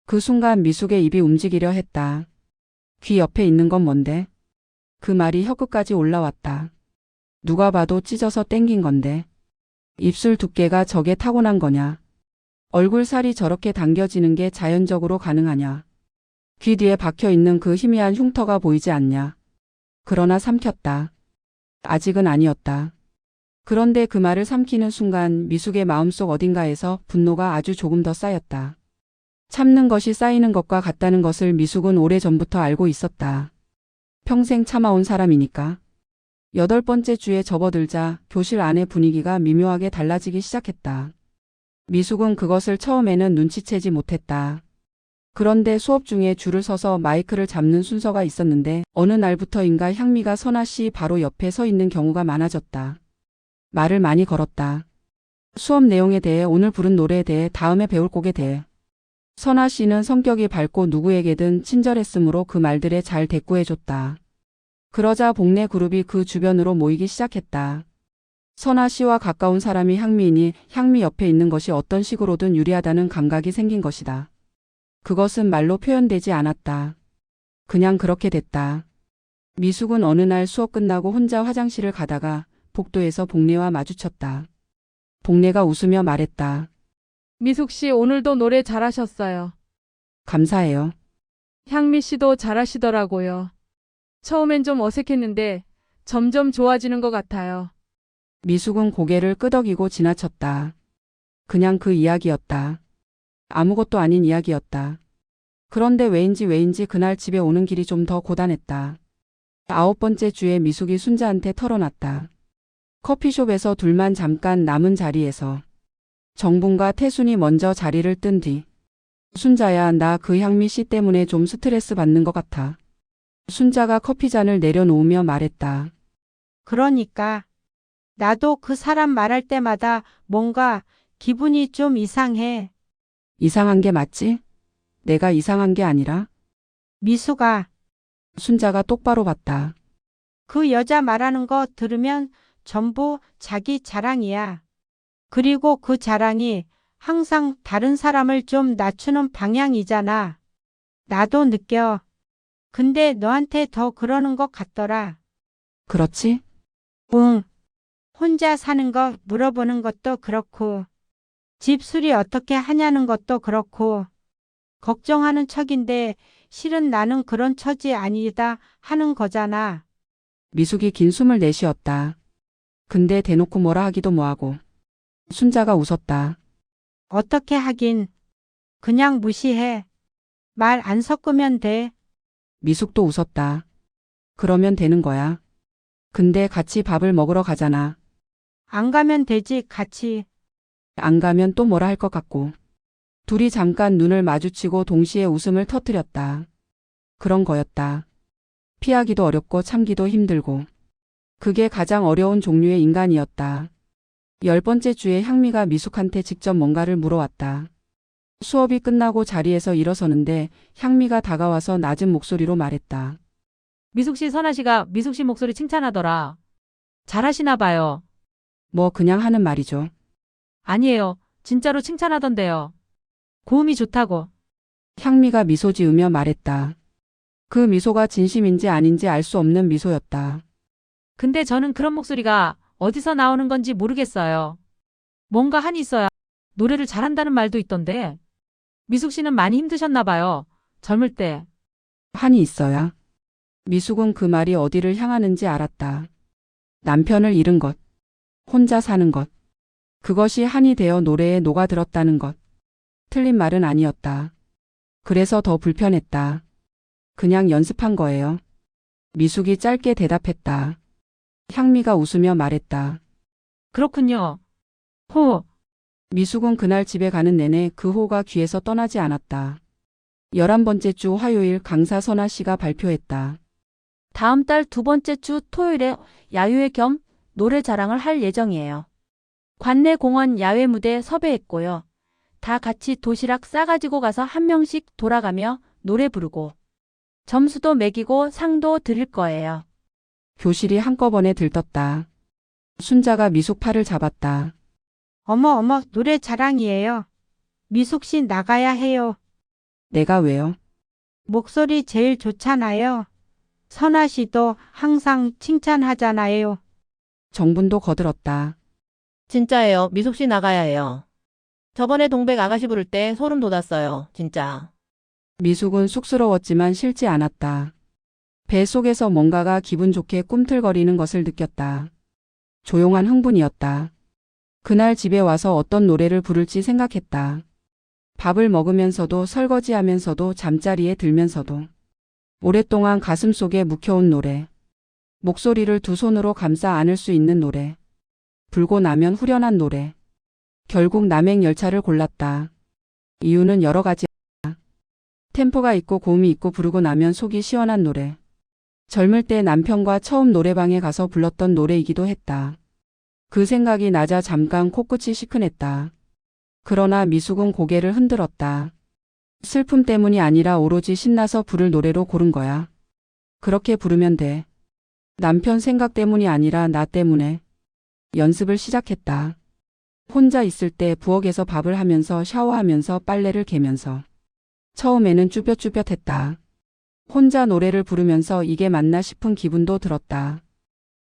그 순간 미숙의 입이 움직이려 했다. 귀 옆에 있는 건 뭔데? 그 말이 혀끝까지 올라왔다. 누가 봐도 찢어서 땡긴 건데. 입술 두께가 저게 타고난 거냐? 얼굴 살이 저렇게 당겨지는 게 자연적으로 가능하냐? 귀 뒤에 박혀 있는 그 희미한 흉터가 보이지 않냐? 그러나 삼켰다. 아직은 아니었다. 그런데 그 말을 삼키는 순간 미숙의 마음속 어딘가에서 분노가 아주 조금 더 쌓였다. 참는 것이 쌓이는 것과 같다는 것을 미숙은 오래전부터 알고 있었다. 평생 참아온 사람이니까. 8번째 주에 접어들자 교실 안의 분위기가 미묘하게 달라지기 시작했다. 미숙은 그것을 처음에는 눈치채지 못했다. 그런데 수업 중에 줄을 서서 마이크를 잡는 순서가 있었는데 어느 날부터인가 향미가 선아 씨 바로 옆에 서 있는 경우가 많아졌다. 말을 많이 걸었다. 수업 내용에 대해, 오늘 부른 노래에 대해, 다음에 배울 곡에 대해. 선아 씨는 성격이 밝고 누구에게든 친절했으므로 그 말들에 잘 대꾸해줬다. 그러자 복내 그룹이 그 주변으로 모이기 시작했다. 선아 씨와 가까운 사람이 향미이니 향미 옆에 있는 것이 어떤 식으로든 유리하다는 감각이 생긴 것이다. 그것은 말로 표현되지 않았다. 그냥 그렇게 됐다. 미숙은 어느 날 수업 끝나고 혼자 화장실을 가다가 복도에서 복례와 마주쳤다. 복례가 웃으며 말했다. 미숙 씨 오늘도 노래 잘하셨어요. 감사해요. 향미 씨도 잘하시더라고요. 처음엔 좀 어색했는데 점점 좋아지는 것 같아요. 미숙은 고개를 끄덕이고 지나쳤다. 그냥 그 이야기였다. 아무것도 아닌 이야기였다. 그런데 왜인지 그날 집에 오는 길이 좀 더 고단했다. 9번째 주에 미숙이 순자한테 털어놨다. 커피숍에서 둘만 잠깐 남은 자리에서. 정분과 태순이 먼저 자리를 뜬 뒤. 순자야, 나 그 향미 씨 때문에 좀 스트레스 받는 것 같아. 순자가 커피잔을 내려놓으며 말했다. 그러니까 나도 그 사람 말할 때마다 뭔가 기분이 좀 이상해. 이상한 게 맞지? 내가 이상한 게 아니라? 미숙아, 순자가 똑바로 봤다. 그 여자 말하는 거 들으면 전부 자기 자랑이야. 그리고 그 자랑이 항상 다른 사람을 좀 낮추는 방향이잖아. 나도 느껴. 근데 너한테 더 그러는 것 같더라. 그렇지? 응. 혼자 사는 거 물어보는 것도 그렇고, 집 수리 어떻게 하냐는 것도 그렇고, 걱정하는 척인데 실은 나는 그런 처지 아니다 하는 거잖아. 미숙이 긴 숨을 내쉬었다. 근데 대놓고 뭐라 하기도 뭐하고. 순자가 웃었다. 어떻게 하긴. 그냥 무시해. 말 안 섞으면 돼. 미숙도 웃었다. 그러면 되는 거야. 근데 같이 밥을 먹으러 가잖아. 안 가면 되지, 같이. 안 가면 또 뭐라 할 것 같고. 둘이 잠깐 눈을 마주치고 동시에 웃음을 터뜨렸다. 그런 거였다. 피하기도 어렵고 참기도 힘들고. 그게 가장 어려운 종류의 인간이었다. 10번째 주에 향미가 미숙한테 직접 뭔가를 물어왔다. 수업이 끝나고 자리에서 일어서는데 향미가 다가와서 낮은 목소리로 말했다. 미숙 씨, 선아 씨가 미숙 씨 목소리 칭찬하더라. 잘하시나 봐요. 뭐 그냥 하는 말이죠. 아니에요. 진짜로 칭찬하던데요. 고음이 좋다고. 향미가 미소 지으며 말했다. 그 미소가 진심인지 아닌지 알 수 없는 미소였다. 근데 저는 그런 목소리가 어디서 나오는 건지 모르겠어요. 뭔가 한이 있어야 노래를 잘한다는 말도 있던데. 미숙 씨는 많이 힘드셨나 봐요. 젊을 때. 한이 있어야. 미숙은 그 말이 어디를 향하는지 알았다. 남편을 잃은 것. 혼자 사는 것. 그것이 한이 되어 노래에 녹아들었다는 것. 틀린 말은 아니었다. 그래서 더 불편했다. 그냥 연습한 거예요. 미숙이 짧게 대답했다. 향미가 웃으며 말했다. 그렇군요. 호. 미숙은 그날 집에 가는 내내 그 호가 귀에서 떠나지 않았다. 11번째 주 화요일 강사 선아 씨가 발표했다. 다음 달 두 번째 주 토요일에 야유회 겸 노래 자랑을 할 예정이에요. 관내 공원 야외 무대 섭외했고요. 다 같이 도시락 싸가지고 가서 한 명씩 돌아가며 노래 부르고 점수도 매기고 상도 드릴 거예요. 교실이 한꺼번에 들떴다. 순자가 미숙 팔을 잡았다. 어머, 노래 자랑이에요. 미숙 씨 나가야 해요. 내가 왜요? 목소리 제일 좋잖아요. 선아 씨도 항상 칭찬하잖아요. 정분도 거들었다. 진짜예요. 미숙 씨 나가야 해요. 저번에 동백 아가씨 부를 때 소름 돋았어요. 진짜. 미숙은 쑥스러웠지만 싫지 않았다. 배 속에서 뭔가가 기분 좋게 꿈틀거리는 것을 느꼈다. 조용한 흥분이었다. 그날 집에 와서 어떤 노래를 부를지 생각했다. 밥을 먹으면서도 설거지하면서도 잠자리에 들면서도 오랫동안 가슴속에 묵혀온 노래. 목소리를 두 손으로 감싸 안을 수 있는 노래. 불고 나면 후련한 노래. 결국 남행열차를 골랐다. 이유는 여러 가지였다. 템포가 있고 고음이 있고 부르고 나면 속이 시원한 노래. 젊을 때 남편과 처음 노래방에 가서 불렀던 노래이기도 했다. 그 생각이 나자 잠깐 코끝이 시큰했다. 그러나 미숙은 고개를 흔들었다. 슬픔 때문이 아니라 오로지 신나서 부를 노래로 고른 거야. 그렇게 부르면 돼. 남편 생각 때문이 아니라 나 때문에. 연습을 시작했다. 혼자 있을 때 부엌에서 밥을 하면서 샤워하면서 빨래를 개면서. 처음에는 쭈뼛쭈뼛했다. 혼자 노래를 부르면서 이게 맞나 싶은 기분도 들었다.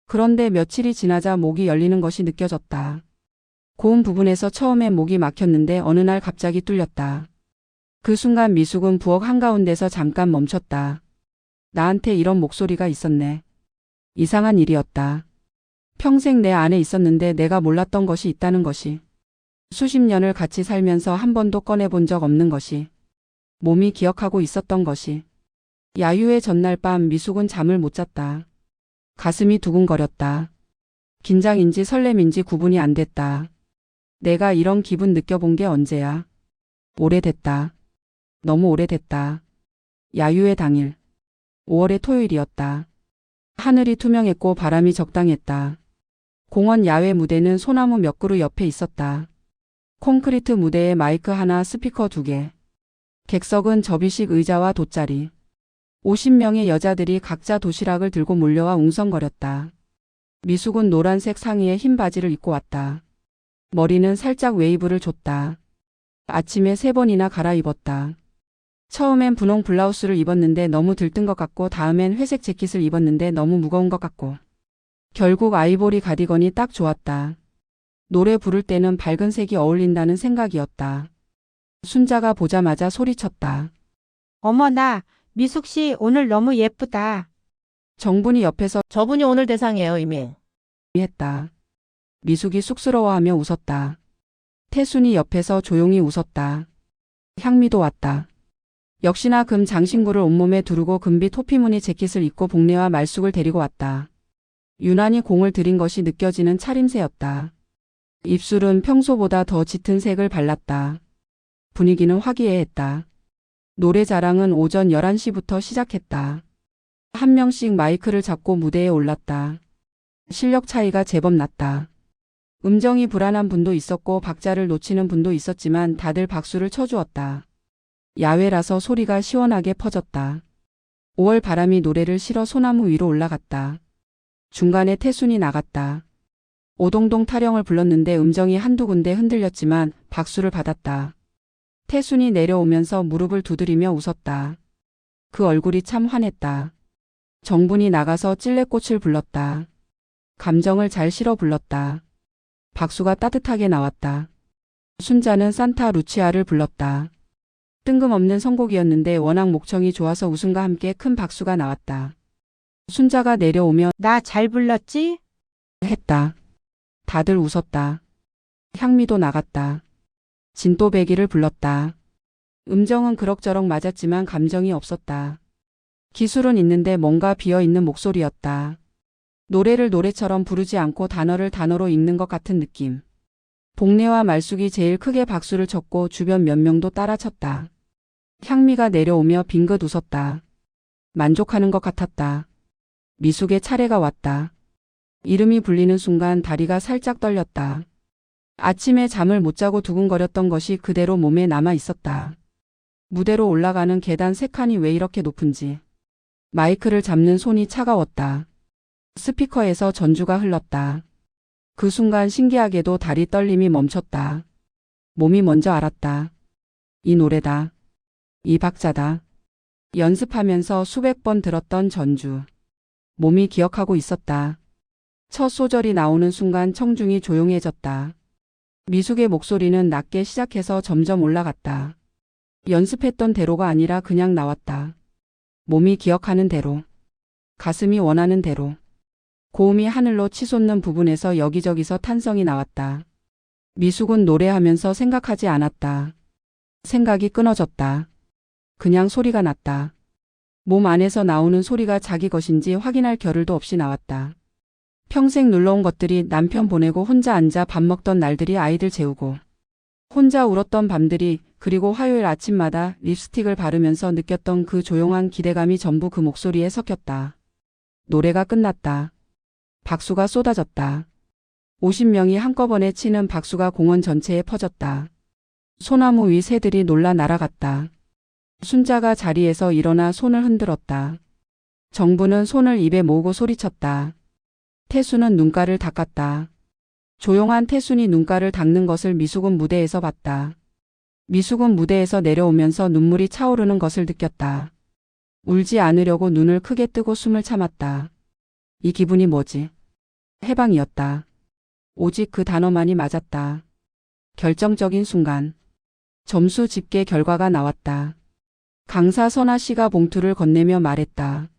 그런데 며칠이 지나자 목이 열리는 것이 느껴졌다. 고음 부분에서 처음에 목이 막혔는데 어느 날 갑자기 뚫렸다. 그 순간 미숙은 부엌 한가운데서 잠깐 멈췄다. 나한테 이런 목소리가 있었네. 이상한 일이었다. 평생 내 안에 있었는데 내가 몰랐던 것이 있다는 것이. 수십 년을 같이 살면서 한 번도 꺼내본 적 없는 것이. 몸이 기억하고 있었던 것이. 야유회 전날 밤 미숙은 잠을 못 잤다. 가슴이 두근거렸다. 긴장인지 설렘인지 구분이 안 됐다. 내가 이런 기분 느껴본 게 언제야? 오래됐다. 너무 오래됐다. 야유회 당일. 5월의 토요일이었다. 하늘이 투명했고 바람이 적당했다. 공원 야외 무대는 소나무 몇 그루 옆에 있었다. 콘크리트 무대에 마이크 하나, 스피커 2개. 객석은 접이식 의자와 돗자리. 50명의 여자들이 각자 도시락을 들고 몰려와 웅성거렸다. 미숙은 노란색 상의에 흰 바지를 입고 왔다. 머리는 살짝 웨이브를 줬다. 아침에 3번이나 갈아입었다. 처음엔 분홍 블라우스를 입었는데 너무 들뜬 것 같고 다음엔 회색 재킷을 입었는데 너무 무거운 것 같고. 결국 아이보리 가디건이 딱 좋았다. 노래 부를 때는 밝은 색이 어울린다는 생각이었다. 순자가 보자마자 소리쳤다. 어머나, 미숙 씨 오늘 너무 예쁘다. 정분이 옆에서 저분이 오늘 대상이에요, 이미. 했다. 미숙이 쑥스러워하며 웃었다. 태순이 옆에서 조용히 웃었다. 향미도 왔다. 역시나 금 장신구를 온몸에 두르고 금빛 토피무늬 재킷을 입고 복례와 말숙을 데리고 왔다. 유난히 공을 들인 것이 느껴지는 차림새였다. 입술은 평소보다 더 짙은 색을 발랐다. 분위기는 화기애애했다. 노래 자랑은 오전 11시부터 시작했다. 한 명씩 마이크를 잡고 무대에 올랐다. 실력 차이가 제법 났다. 음정이 불안한 분도 있었고 박자를 놓치는 분도 있었지만 다들 박수를 쳐주었다. 야외라서 소리가 시원하게 퍼졌다. 5월 바람이 노래를 실어 소나무 위로 올라갔다. 중간에 태순이 나갔다. 오동동 타령을 불렀는데 음정이 한두 군데 흔들렸지만 박수를 받았다. 태순이 내려오면서 무릎을 두드리며 웃었다. 그 얼굴이 참 환했다. 정분이 나가서 찔레꽃을 불렀다. 감정을 잘 실어 불렀다. 박수가 따뜻하게 나왔다. 순자는 산타 루치아를 불렀다. 뜬금없는 선곡이었는데 워낙 목청이 좋아서 웃음과 함께 큰 박수가 나왔다. 순자가 내려오며 나 잘 불렀지? 했다. 다들 웃었다. 향미도 나갔다. 진또배기를 불렀다. 음정은 그럭저럭 맞았지만 감정이 없었다. 기술은 있는데 뭔가 비어있는 목소리였다. 노래를 노래처럼 부르지 않고 단어를 단어로 읽는 것 같은 느낌. 복례와 말숙이 제일 크게 박수를 쳤고 주변 몇 명도 따라 쳤다. 향미가 내려오며 빙긋 웃었다. 만족하는 것 같았다. 미숙의 차례가 왔다. 이름이 불리는 순간 다리가 살짝 떨렸다. 아침에 잠을 못 자고 두근거렸던 것이 그대로 몸에 남아 있었다. 무대로 올라가는 계단 3칸이 왜 이렇게 높은지. 마이크를 잡는 손이 차가웠다. 스피커에서 전주가 흘렀다. 그 순간 신기하게도 다리 떨림이 멈췄다. 몸이 먼저 알았다. 이 노래다. 이 박자다. 연습하면서 수백 번 들었던 전주. 몸이 기억하고 있었다. 첫 소절이 나오는 순간 청중이 조용해졌다. 미숙의 목소리는 낮게 시작해서 점점 올라갔다. 연습했던 대로가 아니라 그냥 나왔다. 몸이 기억하는 대로. 가슴이 원하는 대로. 고음이 하늘로 치솟는 부분에서 여기저기서 탄성이 나왔다. 미숙은 노래하면서 생각하지 않았다. 생각이 끊어졌다. 그냥 소리가 났다. 몸 안에서 나오는 소리가 자기 것인지 확인할 겨를도 없이 나왔다. 평생 눌러온 것들이 남편 보내고 혼자 앉아 밥 먹던 날들이 아이들 재우고 혼자 울었던 밤들이 그리고 화요일 아침마다 립스틱을 바르면서 느꼈던 그 조용한 기대감이 전부 그 목소리에 섞였다. 노래가 끝났다. 박수가 쏟아졌다. 50명이 한꺼번에 치는 박수가 공원 전체에 퍼졌다. 소나무 위 새들이 놀라 날아갔다. 순자가 자리에서 일어나 손을 흔들었다. 정부는 손을 입에 모으고 소리쳤다. 태수는 눈가를 닦았다. 조용한 태순이 눈가를 닦는 것을 미숙은 무대에서 봤다. 미숙은 무대에서 내려오면서 눈물이 차오르는 것을 느꼈다. 울지 않으려고 눈을 크게 뜨고 숨을 참았다. 이 기분이 뭐지? 해방이었다. 오직 그 단어만이 맞았다. 결정적인 순간. 점수 집계 결과가 나왔다. 강사 선아 씨가 봉투를 건네며 말했다.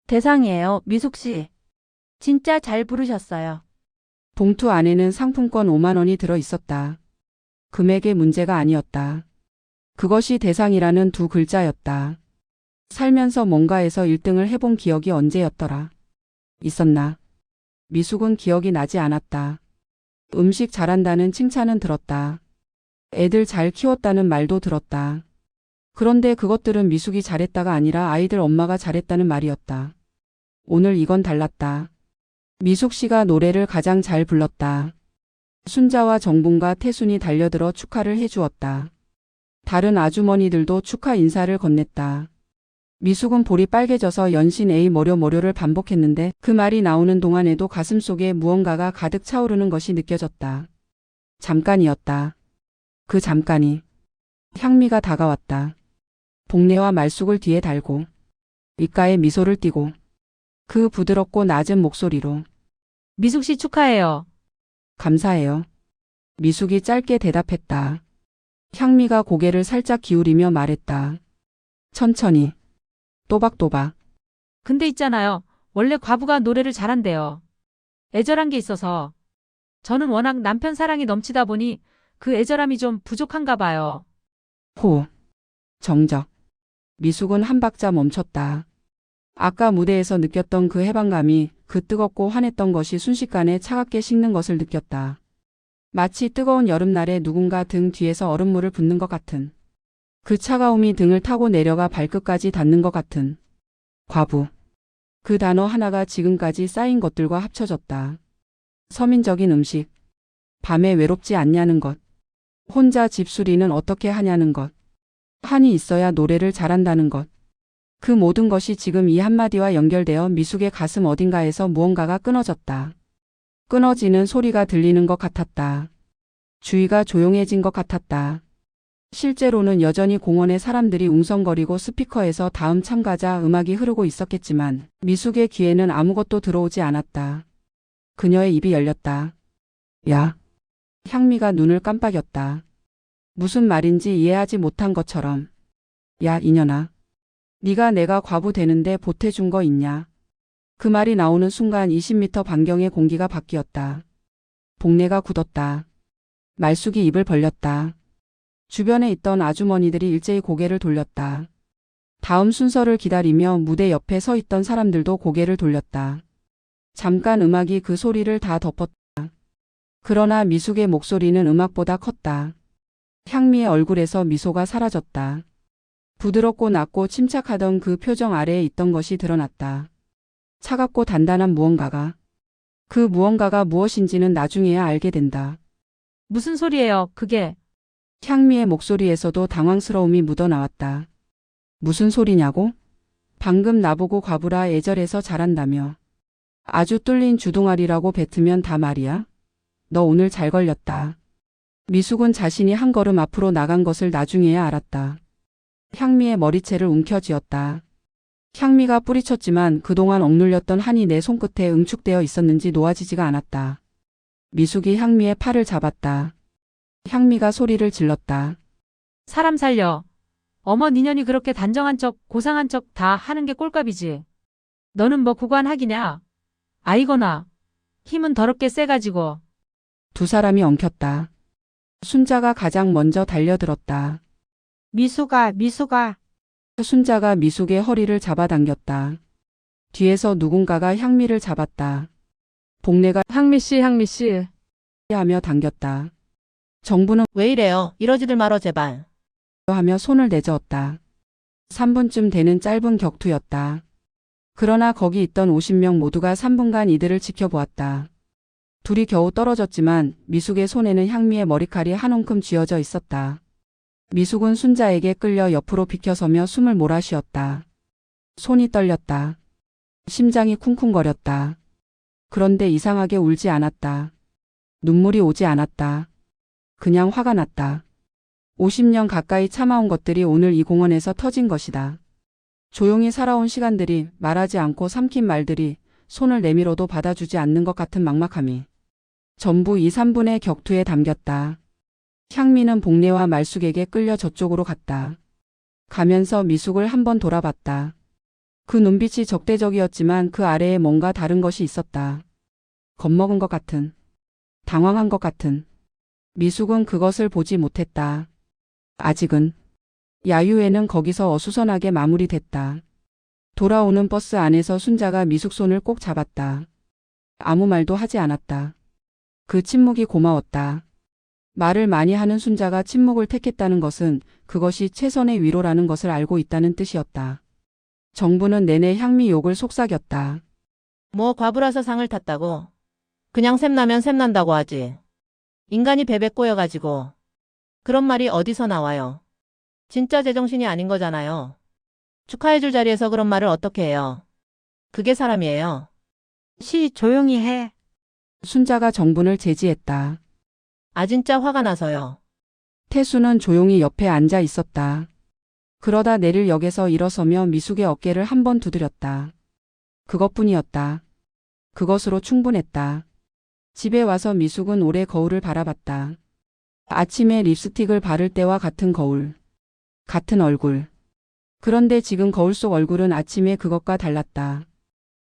대상이에요, 미숙 씨. 진짜 잘 부르셨어요. 봉투 안에는 상품권 5만 원이 들어 있었다. 금액의 문제가 아니었다. 그것이 대상이라는 두 글자였다. 살면서 뭔가에서 1등을 해본 기억이 언제였더라. 있었나? 미숙은 기억이 나지 않았다. 음식 잘한다는 칭찬은 들었다. 애들 잘 키웠다는 말도 들었다. 그런데 그것들은 미숙이 잘했다가 아니라 아이들 엄마가 잘했다는 말이었다. 오늘 이건 달랐다. 미숙 씨가 노래를 가장 잘 불렀다. 순자와 정분과 태순이 달려들어 축하를 해주었다. 다른 아주머니들도 축하 인사를 건넸다. 미숙은 볼이 빨개져서 연신 에이 뭐료를 반복했는데 그 말이 나오는 동안에도 가슴속에 무언가가 가득 차오르는 것이 느껴졌다. 잠깐이었다. 그 잠깐이. 향미가 다가왔다. 복례와 말쑥을 뒤에 달고 입가에 미소를 띠고 그 부드럽고 낮은 목소리로 미숙 씨 축하해요. 감사해요. 미숙이 짧게 대답했다. 향미가 고개를 살짝 기울이며 말했다. 천천히. 또박또박. 근데 있잖아요. 원래 과부가 노래를 잘한대요. 애절한 게 있어서. 저는 워낙 남편 사랑이 넘치다 보니 그 애절함이 좀 부족한가 봐요. 호. 정적. 미숙은 한 박자 멈췄다. 아까 무대에서 느꼈던 그 해방감이 그 뜨겁고 환했던 것이 순식간에 차갑게 식는 것을 느꼈다. 마치 뜨거운 여름날에 누군가 등 뒤에서 얼음물을 붓는 것 같은. 그 차가움이 등을 타고 내려가 발끝까지 닿는 것 같은. 과부. 그 단어 하나가 지금까지 쌓인 것들과 합쳐졌다. 서민적인 음식. 밤에 외롭지 않냐는 것. 혼자 집수리는 어떻게 하냐는 것. 한이 있어야 노래를 잘한다는 것. 그 모든 것이 지금 이 한마디와 연결되어 미숙의 가슴 어딘가에서 무언가가 끊어졌다. 끊어지는 소리가 들리는 것 같았다. 주위가 조용해진 것 같았다. 실제로는 여전히 공원에 사람들이 웅성거리고 스피커에서 다음 참가자 음악이 흐르고 있었겠지만 미숙의 귀에는 아무것도 들어오지 않았다. 그녀의 입이 열렸다. 야. 향미가 눈을 깜빡였다. 무슨 말인지 이해하지 못한 것처럼. 야 이년아. 네가 내가 과부 되는데 보태준 거 있냐. 그 말이 나오는 순간 20m 반경의 공기가 바뀌었다. 복례가 굳었다. 말숙이 입을 벌렸다. 주변에 있던 아주머니들이 일제히 고개를 돌렸다. 다음 순서를 기다리며 무대 옆에 서 있던 사람들도 고개를 돌렸다. 잠깐 음악이 그 소리를 다 덮었다. 그러나 미숙의 목소리는 음악보다 컸다. 향미의 얼굴에서 미소가 사라졌다. 부드럽고 낮고 침착하던 그 표정 아래에 있던 것이 드러났다. 차갑고 단단한 무언가가. 그 무언가가 무엇인지는 나중에야 알게 된다. 무슨 소리예요, 그게? 향미의 목소리에서도 당황스러움이 묻어나왔다. 무슨 소리냐고? 방금 나보고 과부라 애절해서 잘한다며. 아주 뚫린 주둥아리라고 뱉으면 다 말이야? 너 오늘 잘 걸렸다. 미숙은 자신이 한 걸음 앞으로 나간 것을 나중에야 알았다. 향미의 머리채를 움켜쥐었다. 향미가 뿌리쳤지만 그동안 억눌렸던 한이 내 손끝에 응축되어 있었는지 놓아지지가 않았다. 미숙이 향미의 팔을 잡았다. 향미가 소리를 질렀다. 사람 살려. 어머 니년이 그렇게 단정한 척, 고상한 척 다 하는 게 꼴값이지. 너는 뭐 구관하기냐? 아이거나. 힘은 더럽게 세가지고. 두 사람이 엉켰다. 순자가 가장 먼저 달려들었다. 미숙아, 순자가 미숙의 허리를 잡아당겼다. 뒤에서 누군가가 향미를 잡았다. 복내가 향미 씨, 하며 당겼다. 정부는 왜 이래요? 이러지들 말어 제발. 하며 손을 내저었다. 3분쯤 되는 짧은 격투였다. 그러나 거기 있던 50명 모두가 3분간 이들을 지켜보았다. 둘이 겨우 떨어졌지만 미숙의 손에는 향미의 머리칼이 한 움큼 쥐어져 있었다. 미숙은 순자에게 끌려 옆으로 비켜서며 숨을 몰아쉬었다. 손이 떨렸다. 심장이 쿵쿵거렸다. 그런데 이상하게 울지 않았다. 눈물이 오지 않았다. 그냥 화가 났다. 50년 가까이 참아온 것들이 오늘 이 공원에서 터진 것이다. 조용히 살아온 시간들이, 말하지 않고 삼킨 말들이 손을 내밀어도 받아주지 않는 것 같은 막막함이 전부 2, 3분의 격투에 담겼다. 향미는 복례와 말숙에게 끌려 저쪽으로 갔다. 가면서 미숙을 한번 돌아봤다. 그 눈빛이 적대적이었지만 그 아래에 뭔가 다른 것이 있었다. 겁먹은 것 같은, 당황한 것 같은. 미숙은 그것을 보지 못했다. 아직은. 야유회는 거기서 어수선하게 마무리됐다. 돌아오는 버스 안에서 순자가 미숙 손을 꼭 잡았다. 아무 말도 하지 않았다. 그 침묵이 고마웠다. 말을 많이 하는 순자가 침묵을 택했다는 것은 그것이 최선의 위로라는 것을 알고 있다는 뜻이었다. 정부는 내내 향미 욕을 속삭였다. 뭐 과부라서 상을 탔다고. 그냥 샘나면 샘난다고 하지. 인간이 베베 꼬여가지고. 그런 말이 어디서 나와요. 진짜 제정신이 아닌 거잖아요. 축하해줄 자리에서 그런 말을 어떻게 해요. 그게 사람이에요. 시 조용히 해. 순자가 정분을 제지했다. 아 진짜 화가 나서요. 태수는 조용히 옆에 앉아 있었다. 그러다 내릴 역에서 일어서며 미숙의 어깨를 한 번 두드렸다. 그것뿐이었다. 그것으로 충분했다. 집에 와서 미숙은 오래 거울을 바라봤다. 아침에 립스틱을 바를 때와 같은 거울. 같은 얼굴. 그런데 지금 거울 속 얼굴은 아침에 그것과 달랐다.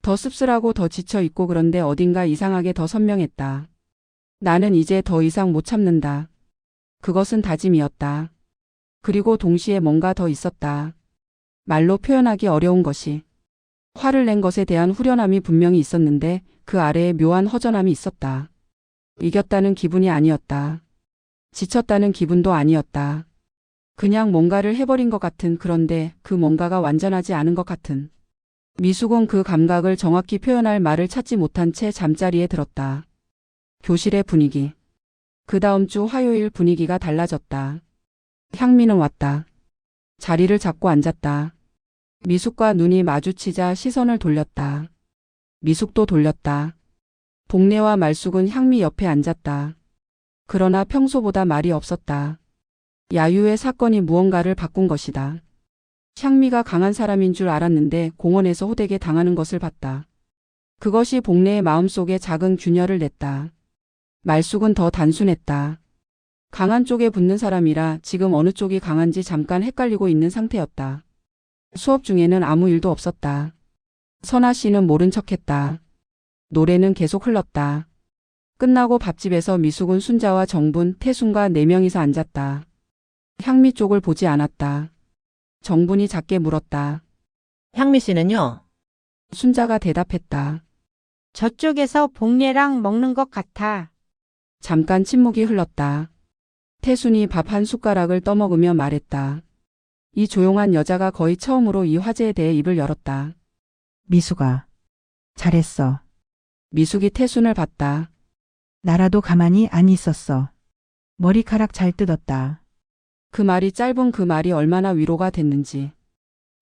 더 씁쓸하고 더 지쳐있고 그런데 어딘가 이상하게 더 선명했다. 나는 이제 더 이상 못 참는다. 그것은 다짐이었다. 그리고 동시에 뭔가 더 있었다. 말로 표현하기 어려운 것이. 화를 낸 것에 대한 후련함이 분명히 있었는데 그 아래에 묘한 허전함이 있었다. 이겼다는 기분이 아니었다. 지쳤다는 기분도 아니었다. 그냥 뭔가를 해버린 것 같은, 그런데 그 뭔가가 완전하지 않은 것 같은. 미숙은 그 감각을 정확히 표현할 말을 찾지 못한 채 잠자리에 들었다. 교실의 분위기. 그 다음 주 화요일 분위기가 달라졌다. 향미는 왔다. 자리를 잡고 앉았다. 미숙과 눈이 마주치자 시선을 돌렸다. 미숙도 돌렸다. 복례와 말숙은 향미 옆에 앉았다. 그러나 평소보다 말이 없었다. 야유의 사건이 무언가를 바꾼 것이다. 향미가 강한 사람인 줄 알았는데 공원에서 호되게 당하는 것을 봤다. 그것이 복례의 마음속에 작은 균열을 냈다. 말숙은 더 단순했다. 강한 쪽에 붙는 사람이라 지금 어느 쪽이 강한지 잠깐 헷갈리고 있는 상태였다. 수업 중에는 아무 일도 없었다. 선아 씨는 모른 척했다. 노래는 계속 흘렀다. 끝나고 밥집에서 미숙은 순자와 정분, 태순과 4명이서 앉았다. 향미 쪽을 보지 않았다. 정분이 작게 물었다. 향미 씨는요? 순자가 대답했다. 저쪽에서 복례랑 먹는 것 같아. 잠깐 침묵이 흘렀다. 태순이 밥 한 숟가락을 떠먹으며 말했다. 이 조용한 여자가 거의 처음으로 이 화제에 대해 입을 열었다. 미숙아, 잘했어. 미숙이 태순을 봤다. 나라도 가만히 안 있었어. 머리카락 잘 뜯었다. 그 말이 짧은 그 말이 얼마나 위로가 됐는지.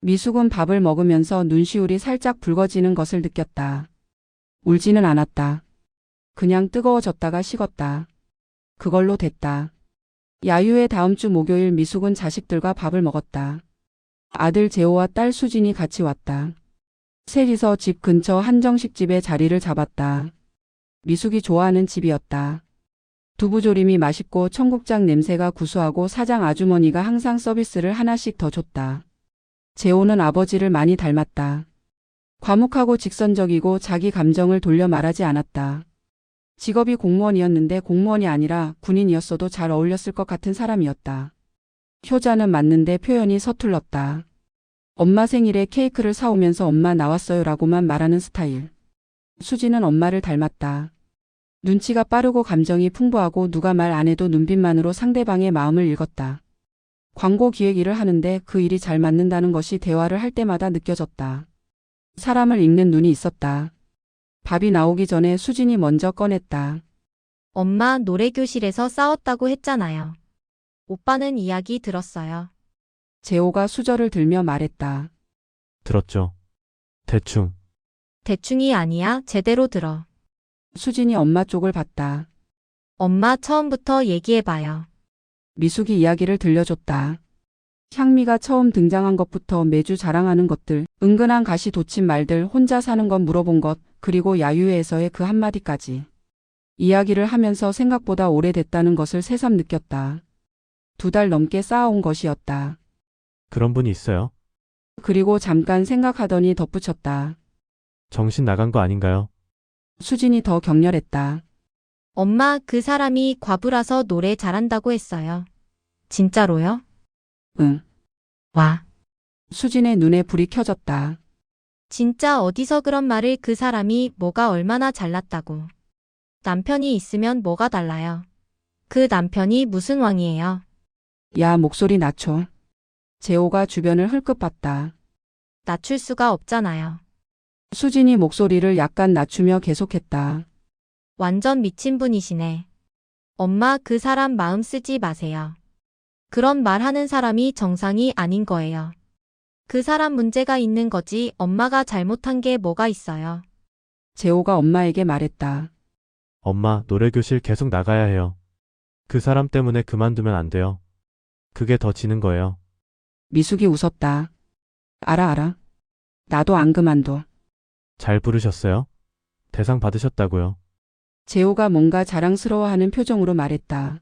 미숙은 밥을 먹으면서 눈시울이 살짝 붉어지는 것을 느꼈다. 울지는 않았다. 그냥 뜨거워졌다가 식었다. 그걸로 됐다. 야유의 다음 주 목요일 미숙은 자식들과 밥을 먹었다. 아들 재호와 딸 수진이 같이 왔다. 셋이서 집 근처 한정식집에 자리를 잡았다. 미숙이 좋아하는 집이었다. 두부조림이 맛있고 청국장 냄새가 구수하고 사장 아주머니가 항상 서비스를 하나씩 더 줬다. 재호는 아버지를 많이 닮았다. 과묵하고 직선적이고 자기 감정을 돌려 말하지 않았다. 직업이 공무원이었는데 공무원이 아니라 군인이었어도 잘 어울렸을 것 같은 사람이었다. 효자는 맞는데 표현이 서툴렀다. 엄마 생일에 케이크를 사오면서 엄마 나왔어요라고만 말하는 스타일. 수지는 엄마를 닮았다. 눈치가 빠르고 감정이 풍부하고 누가 말 안 해도 눈빛만으로 상대방의 마음을 읽었다. 광고 기획 일을 하는데 그 일이 잘 맞는다는 것이 대화를 할 때마다 느껴졌다. 사람을 읽는 눈이 있었다. 밥이 나오기 전에 수진이 먼저 꺼냈다. 엄마 노래교실에서 싸웠다고 했잖아요. 오빠는 이야기 들었어요. 재호가 수저를 들며 말했다. 들었죠. 대충. 대충이 아니야, 제대로 들어. 수진이 엄마 쪽을 봤다. 엄마 처음부터 얘기해봐요. 미숙이 이야기를 들려줬다. 향미가 처음 등장한 것부터 매주 자랑하는 것들, 은근한 가시 돋친 말들, 혼자 사는 건 물어본 것, 그리고 야유회에서의 그 한마디까지. 이야기를 하면서 생각보다 오래됐다는 것을 새삼 느꼈다. 2달 넘게 쌓아온 것이었다. 그런 분이 있어요? 그리고 잠깐 생각하더니 덧붙였다. 정신 나간 거 아닌가요? 수진이 더 격렬했다. 엄마 그 사람이 과부라서 노래 잘한다고 했어요. 진짜로요? 응. 와, 수진의 눈에 불이 켜졌다. 진짜 어디서 그런 말을 그 사람이 뭐가 얼마나 잘났다고. 남편이 있으면 뭐가 달라요. 그 남편이 무슨 왕이에요. 야, 목소리 낮춰. 재호가 주변을 흘끗 봤다. 낮출 수가 없잖아요. 수진이 목소리를 약간 낮추며 계속했다. 완전 미친 분이시네. 엄마 그 사람 마음 쓰지 마세요. 그런 말 하는 사람이 정상이 아닌 거예요. 그 사람 문제가 있는 거지 엄마가 잘못한 게 뭐가 있어요. 재호가 엄마에게 말했다. 엄마, 노래교실 계속 나가야 해요. 그 사람 때문에 그만두면 안 돼요. 그게 더 지는 거예요. 미숙이 웃었다. 알아. 나도 안 그만둬. 잘 부르셨어요? 대상 받으셨다고요. 재호가 뭔가 자랑스러워하는 표정으로 말했다.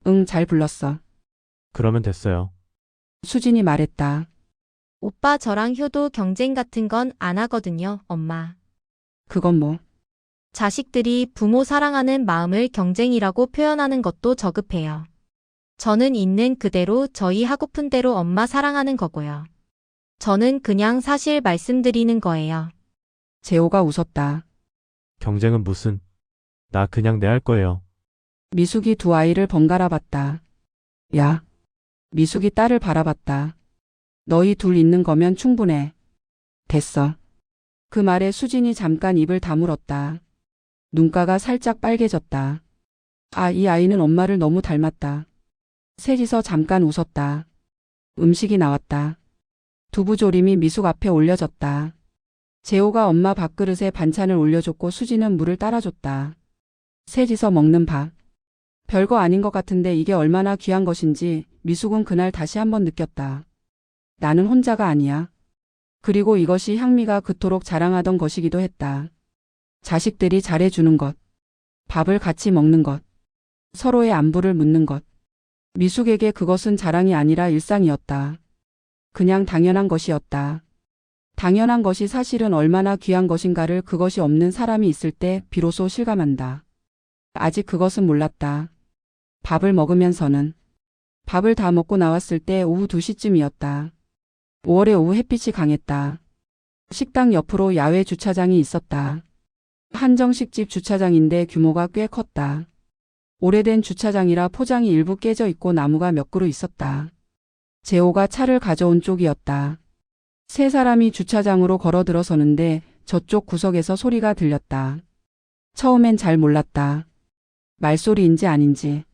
응, 잘 불렀어. 그러면 됐어요. 수진이 말했다. 오빠 저랑 효도 경쟁 같은 건 안 하거든요, 엄마. 그건 뭐? 자식들이 부모 사랑하는 마음을 경쟁이라고 표현하는 것도 저급해요. 저는 있는 그대로 저희 하고픈 대로 엄마 사랑하는 거고요. 저는 그냥 사실 말씀드리는 거예요. 재호가 웃었다. 경쟁은 무슨. 나 그냥 내 할 거예요. 미숙이 두 아이를 번갈아 봤다. 야. 미숙이 딸을 바라봤다. 너희 둘 있는 거면 충분해. 됐어. 그 말에 수진이 잠깐 입을 다물었다. 눈가가 살짝 빨개졌다. 아, 이 아이는 엄마를 너무 닮았다. 셋이서 잠깐 웃었다. 음식이 나왔다. 두부조림이 미숙 앞에 올려졌다. 재호가 엄마 밥그릇에 반찬을 올려줬고 수진은 물을 따라줬다. 셋이서 먹는 밥. 별거 아닌 것 같은데 이게 얼마나 귀한 것인지 미숙은 그날 다시 한번 느꼈다. 나는 혼자가 아니야. 그리고 이것이 향미가 그토록 자랑하던 것이기도 했다. 자식들이 잘해주는 것. 밥을 같이 먹는 것. 서로의 안부를 묻는 것. 미숙에게 그것은 자랑이 아니라 일상이었다. 그냥 당연한 것이었다. 당연한 것이 사실은 얼마나 귀한 것인가를 그것이 없는 사람이 있을 때 비로소 실감한다. 아직 그것은 몰랐다. 밥을 먹으면서는. 밥을 다 먹고 나왔을 때 오후 2시쯤이었다. 5월의 오후 햇빛이 강했다. 식당 옆으로 야외 주차장이 있었다. 한정식집 주차장인데 규모가 꽤 컸다. 오래된 주차장이라 포장이 일부 깨져 있고 나무가 몇 그루 있었다. 재호가 차를 가져온 쪽이었다. 세 사람이 주차장으로 걸어 들어서는데 저쪽 구석에서 소리가 들렸다. 처음엔 잘 몰랐다. 말소리인지 아닌지.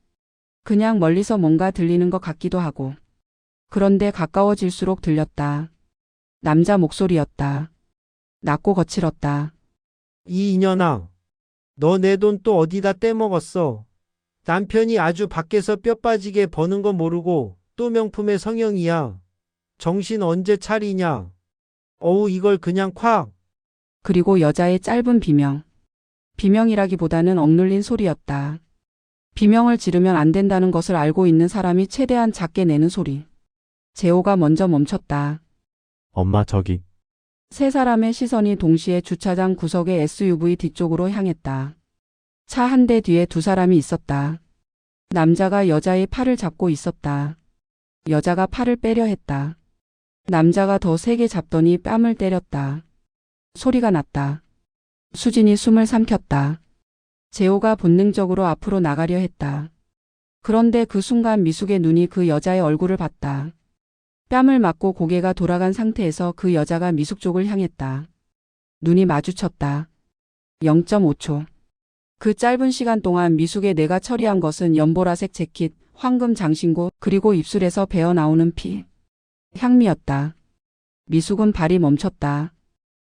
그냥 멀리서 뭔가 들리는 것 같기도 하고. 그런데 가까워질수록 들렸다. 남자 목소리였다. 낮고 거칠었다. 이 이년아, 너 내 돈 또 어디다 떼먹었어? 남편이 아주 밖에서 뼈 빠지게 버는 거 모르고 또 명품의 성형이야. 정신 언제 차리냐? 어우, 이걸 그냥 콱. 그리고 여자의 짧은 비명. 비명이라기보다는 억눌린 소리였다. 비명을 지르면 안 된다는 것을 알고 있는 사람이 최대한 작게 내는 소리. 재호가 먼저 멈췄다. 엄마 저기. 세 사람의 시선이 동시에 주차장 구석의 SUV 뒤쪽으로 향했다. 차 한 대 뒤에 두 사람이 있었다. 남자가 여자의 팔을 잡고 있었다. 여자가 팔을 빼려 했다. 남자가 더 세게 잡더니 뺨을 때렸다. 소리가 났다. 수진이 숨을 삼켰다. 재호가 본능적으로 앞으로 나가려 했다. 그런데 그 순간 미숙의 눈이 그 여자의 얼굴을 봤다. 뺨을 맞고 고개가 돌아간 상태에서 그 여자가 미숙 쪽을 향했다. 눈이 마주쳤다. 0.5초. 그 짧은 시간 동안 미숙의 뇌가 처리한 것은 연보라색 재킷, 황금 장신구, 그리고 입술에서 배어 나오는 피. 향미였다. 미숙은 발이 멈췄다.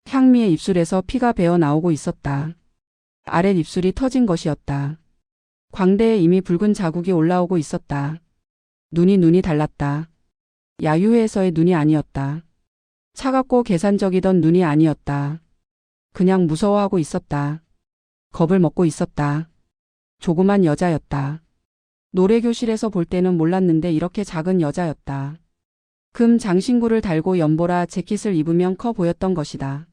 향미의 입술에서 피가 배어 나오고 있었다. 아랫 입술이 터진 것이었다. 광대에 이미 붉은 자국이 올라오고 있었다. 눈이 달랐다. 야유회에서의 눈이 아니었다. 차갑고 계산적이던 눈이 아니었다. 그냥 무서워하고 있었다. 겁을 먹고 있었다. 조그만 여자였다. 노래교실에서 볼 때는 몰랐는데 이렇게 작은 여자였다. 금 장신구를 달고 연보라 재킷을 입으면 커 보였던 것이다.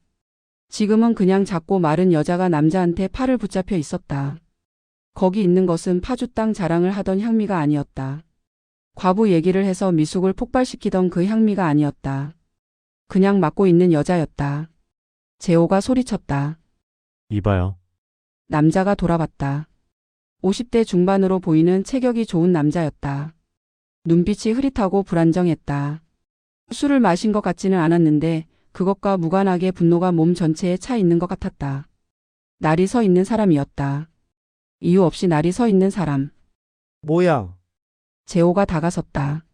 지금은 그냥 작고 마른 여자가 남자한테 팔을 붙잡혀 있었다. 거기 있는 것은 파주 땅 자랑을 하던 향미가 아니었다. 과부 얘기를 해서 미숙을 폭발시키던 그 향미가 아니었다. 그냥 맞고 있는 여자였다. 재호가 소리쳤다. 이봐요. 남자가 돌아봤다. 50대 중반으로 보이는 체격이 좋은 남자였다. 눈빛이 흐릿하고 불안정했다. 술을 마신 것 같지는 않았는데 그것과 무관하게 분노가 몸 전체에 차 있는 것 같았다. 날이 서 있는 사람이었다. 이유 없이 날이 서 있는 사람. 뭐야? 재호가 다가섰다.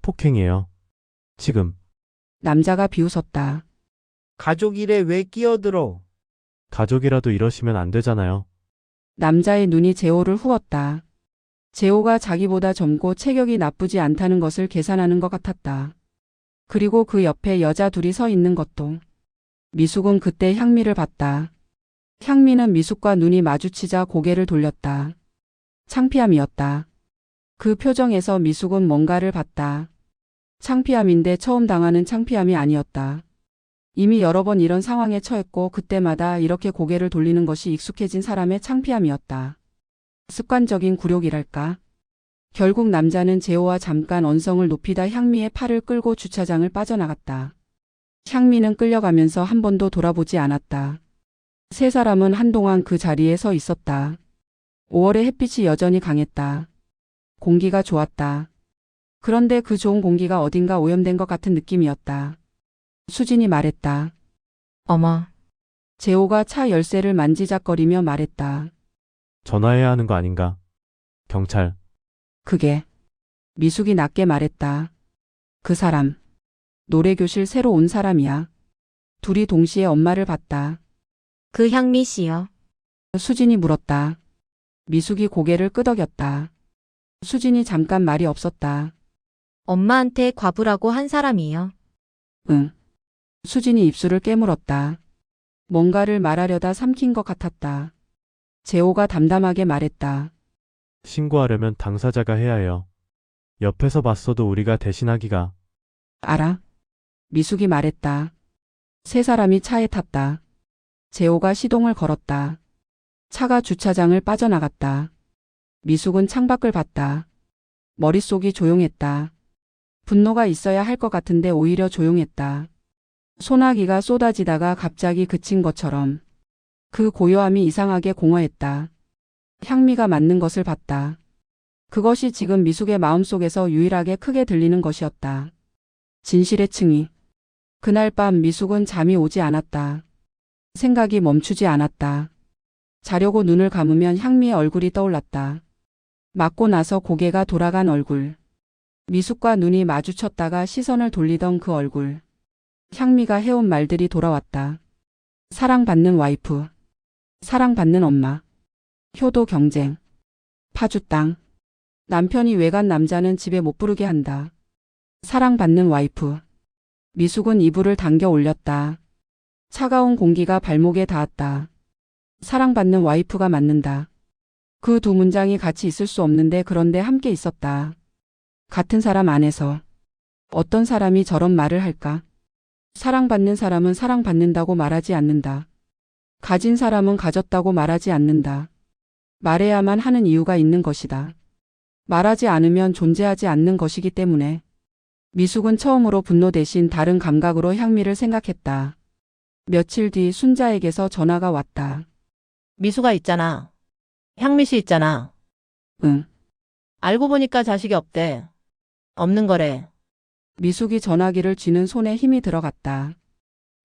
폭행이에요. 지금. 남자가 비웃었다. 가족 일에 왜 끼어들어? 가족이라도 이러시면 안 되잖아요. 남자의 눈이 재호를 후었다. 재호가 자기보다 젊고 체격이 나쁘지 않다는 것을 계산하는 것 같았다. 그리고 그 옆에 여자 둘이 서 있는 것도. 미숙은 그때 향미를 봤다. 향미는 미숙과 눈이 마주치자 고개를 돌렸다. 창피함이었다. 그 표정에서 미숙은 뭔가를 봤다. 창피함인데 처음 당하는 창피함이 아니었다. 이미 여러 번 이런 상황에 처했고 그때마다 이렇게 고개를 돌리는 것이 익숙해진 사람의 창피함이었다. 습관적인 굴욕이랄까. 결국 남자는 재호와 잠깐 언성을 높이다 향미의 팔을 끌고 주차장을 빠져나갔다. 향미는 끌려가면서 한 번도 돌아보지 않았다. 세 사람은 한동안 그 자리에 서 있었다. 5월의 햇빛이 여전히 강했다. 공기가 좋았다. 그런데 그 좋은 공기가 어딘가 오염된 것 같은 느낌이었다. 수진이 말했다. 어머, 재호가 차 열쇠를 만지작거리며 말했다. 전화해야 하는 거 아닌가? 경찰. 그게. 미숙이 낮게 말했다. 그 사람. 노래교실 새로 온 사람이야. 둘이 동시에 엄마를 봤다. 그 향미 씨요. 수진이 물었다. 미숙이 고개를 끄덕였다. 수진이 잠깐 말이 없었다. 엄마한테 과부라고 한 사람이요. 응. 수진이 입술을 깨물었다. 뭔가를 말하려다 삼킨 것 같았다. 재호가 담담하게 말했다. 신고하려면 당사자가 해야 해요. 옆에서 봤어도 우리가 대신하기가. 알아? 미숙이 말했다. 세 사람이 차에 탔다. 재호가 시동을 걸었다. 차가 주차장을 빠져나갔다. 미숙은 창밖을 봤다. 머릿속이 조용했다. 분노가 있어야 할 것 같은데 오히려 조용했다. 소나기가 쏟아지다가 갑자기 그친 것처럼. 그 고요함이 이상하게 공허했다. 향미가 맞는 것을 봤다. 그것이 지금 미숙의 마음속에서 유일하게 크게 들리는 것이었다. 진실의 층이. 그날 밤 미숙은 잠이 오지 않았다. 생각이 멈추지 않았다. 자려고 눈을 감으면 향미의 얼굴이 떠올랐다. 맞고 나서 고개가 돌아간 얼굴. 미숙과 눈이 마주쳤다가 시선을 돌리던 그 얼굴. 향미가 해온 말들이 돌아왔다. 사랑받는 와이프. 사랑받는 엄마. 효도 경쟁. 파주 땅. 남편이 외간 남자는 집에 못 부르게 한다. 사랑받는 와이프. 미숙은 이불을 당겨 올렸다. 차가운 공기가 발목에 닿았다. 사랑받는 와이프가 맞는다. 그 두 문장이 같이 있을 수 없는데 그런데 함께 있었다. 같은 사람 안에서. 어떤 사람이 저런 말을 할까? 사랑받는 사람은 사랑받는다고 말하지 않는다. 가진 사람은 가졌다고 말하지 않는다. 말해야만 하는 이유가 있는 것이다. 말하지 않으면 존재하지 않는 것이기 때문에. 미숙은 처음으로 분노 대신 다른 감각으로 향미를 생각했다. 며칠 뒤 순자에게서 전화가 왔다. 미수가 있잖아. 향미 씨 있잖아. 응. 알고 보니까 자식이 없대. 없는 거래. 미숙이 전화기를 쥐는 손에 힘이 들어갔다.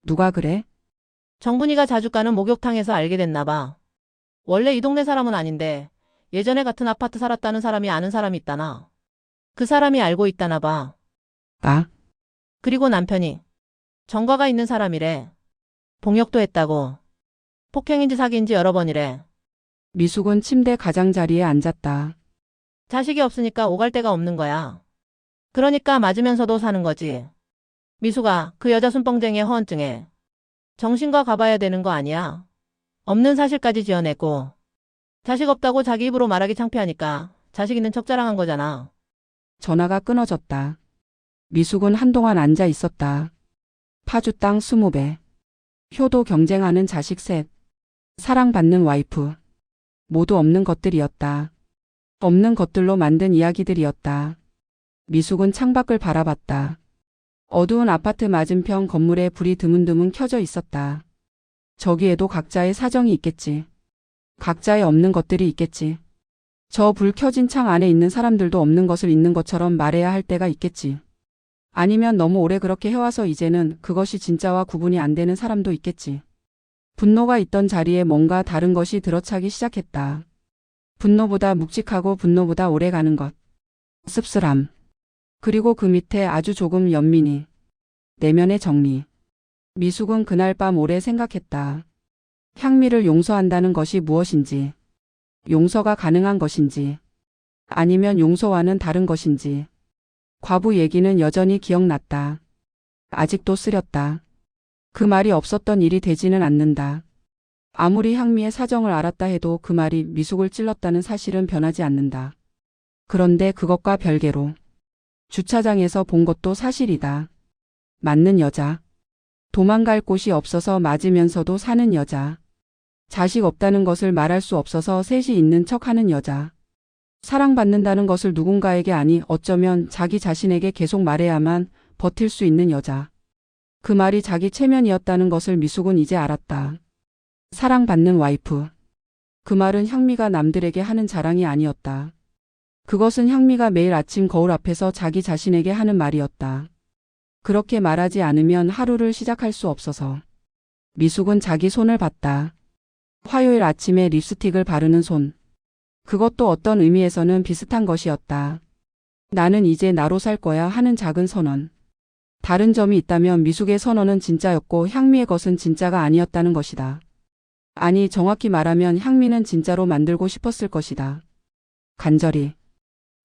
누가 그래? 정분이가 자주 가는 목욕탕에서 알게 됐나 봐. 원래 이 동네 사람은 아닌데 예전에 같은 아파트 살았다는 사람이 아는 사람이 있다나. 그 사람이 알고 있다나 봐. 나? 그리고 남편이 전과가 있는 사람이래. 폭력도 했다고. 폭행인지 사기인지 여러 번이래. 미숙은 침대 가장자리에 앉았다. 자식이 없으니까 오갈 데가 없는 거야. 그러니까 맞으면서도 사는 거지. 미수가 그 여자 순뻥쟁이의 허언증에 정신과 가봐야 되는 거 아니야. 없는 사실까지 지어내고 자식 없다고 자기 입으로 말하기 창피하니까 자식 있는 척 자랑한 거잖아. 전화가 끊어졌다. 미숙은 한동안 앉아 있었다. 파주 땅 20배. 효도 경쟁하는 자식 셋. 사랑받는 와이프. 모두 없는 것들이었다. 없는 것들로 만든 이야기들이었다. 미숙은 창밖을 바라봤다. 어두운 아파트 맞은편 건물에 불이 드문드문 켜져 있었다. 저기에도 각자의 사정이 있겠지. 각자의 없는 것들이 있겠지. 저 불 켜진 창 안에 있는 사람들도 없는 것을 있는 것처럼 말해야 할 때가 있겠지. 아니면 너무 오래 그렇게 해와서 이제는 그것이 진짜와 구분이 안 되는 사람도 있겠지. 분노가 있던 자리에 뭔가 다른 것이 들어차기 시작했다. 분노보다 묵직하고 분노보다 오래 가는 것. 씁쓸함. 그리고 그 밑에 아주 조금 연민이. 내면의 정리. 미숙은 그날 밤 오래 생각했다. 향미를 용서한다는 것이 무엇인지. 용서가 가능한 것인지. 아니면 용서와는 다른 것인지. 과부 얘기는 여전히 기억났다. 아직도 쓰렸다. 그 말이 없었던 일이 되지는 않는다. 아무리 향미의 사정을 알았다 해도 그 말이 미숙을 찔렀다는 사실은 변하지 않는다. 그런데 그것과 별개로 주차장에서 본 것도 사실이다. 맞는 여자. 도망갈 곳이 없어서 맞으면서도 사는 여자. 자식 없다는 것을 말할 수 없어서 셋이 있는 척하는 여자. 사랑받는다는 것을 누군가에게 아니 어쩌면 자기 자신에게 계속 말해야만 버틸 수 있는 여자. 그 말이 자기 체면이었다는 것을 미숙은 이제 알았다. 사랑받는 와이프. 그 말은 향미가 남들에게 하는 자랑이 아니었다. 그것은 향미가 매일 아침 거울 앞에서 자기 자신에게 하는 말이었다. 그렇게 말하지 않으면 하루를 시작할 수 없어서. 미숙은 자기 손을 봤다. 화요일 아침에 립스틱을 바르는 손. 그것도 어떤 의미에서는 비슷한 것이었다. 나는 이제 나로 살 거야 하는 작은 선언. 다른 점이 있다면 미숙의 선언은 진짜였고 향미의 것은 진짜가 아니었다는 것이다. 아니 정확히 말하면 향미는 진짜로 만들고 싶었을 것이다. 간절히.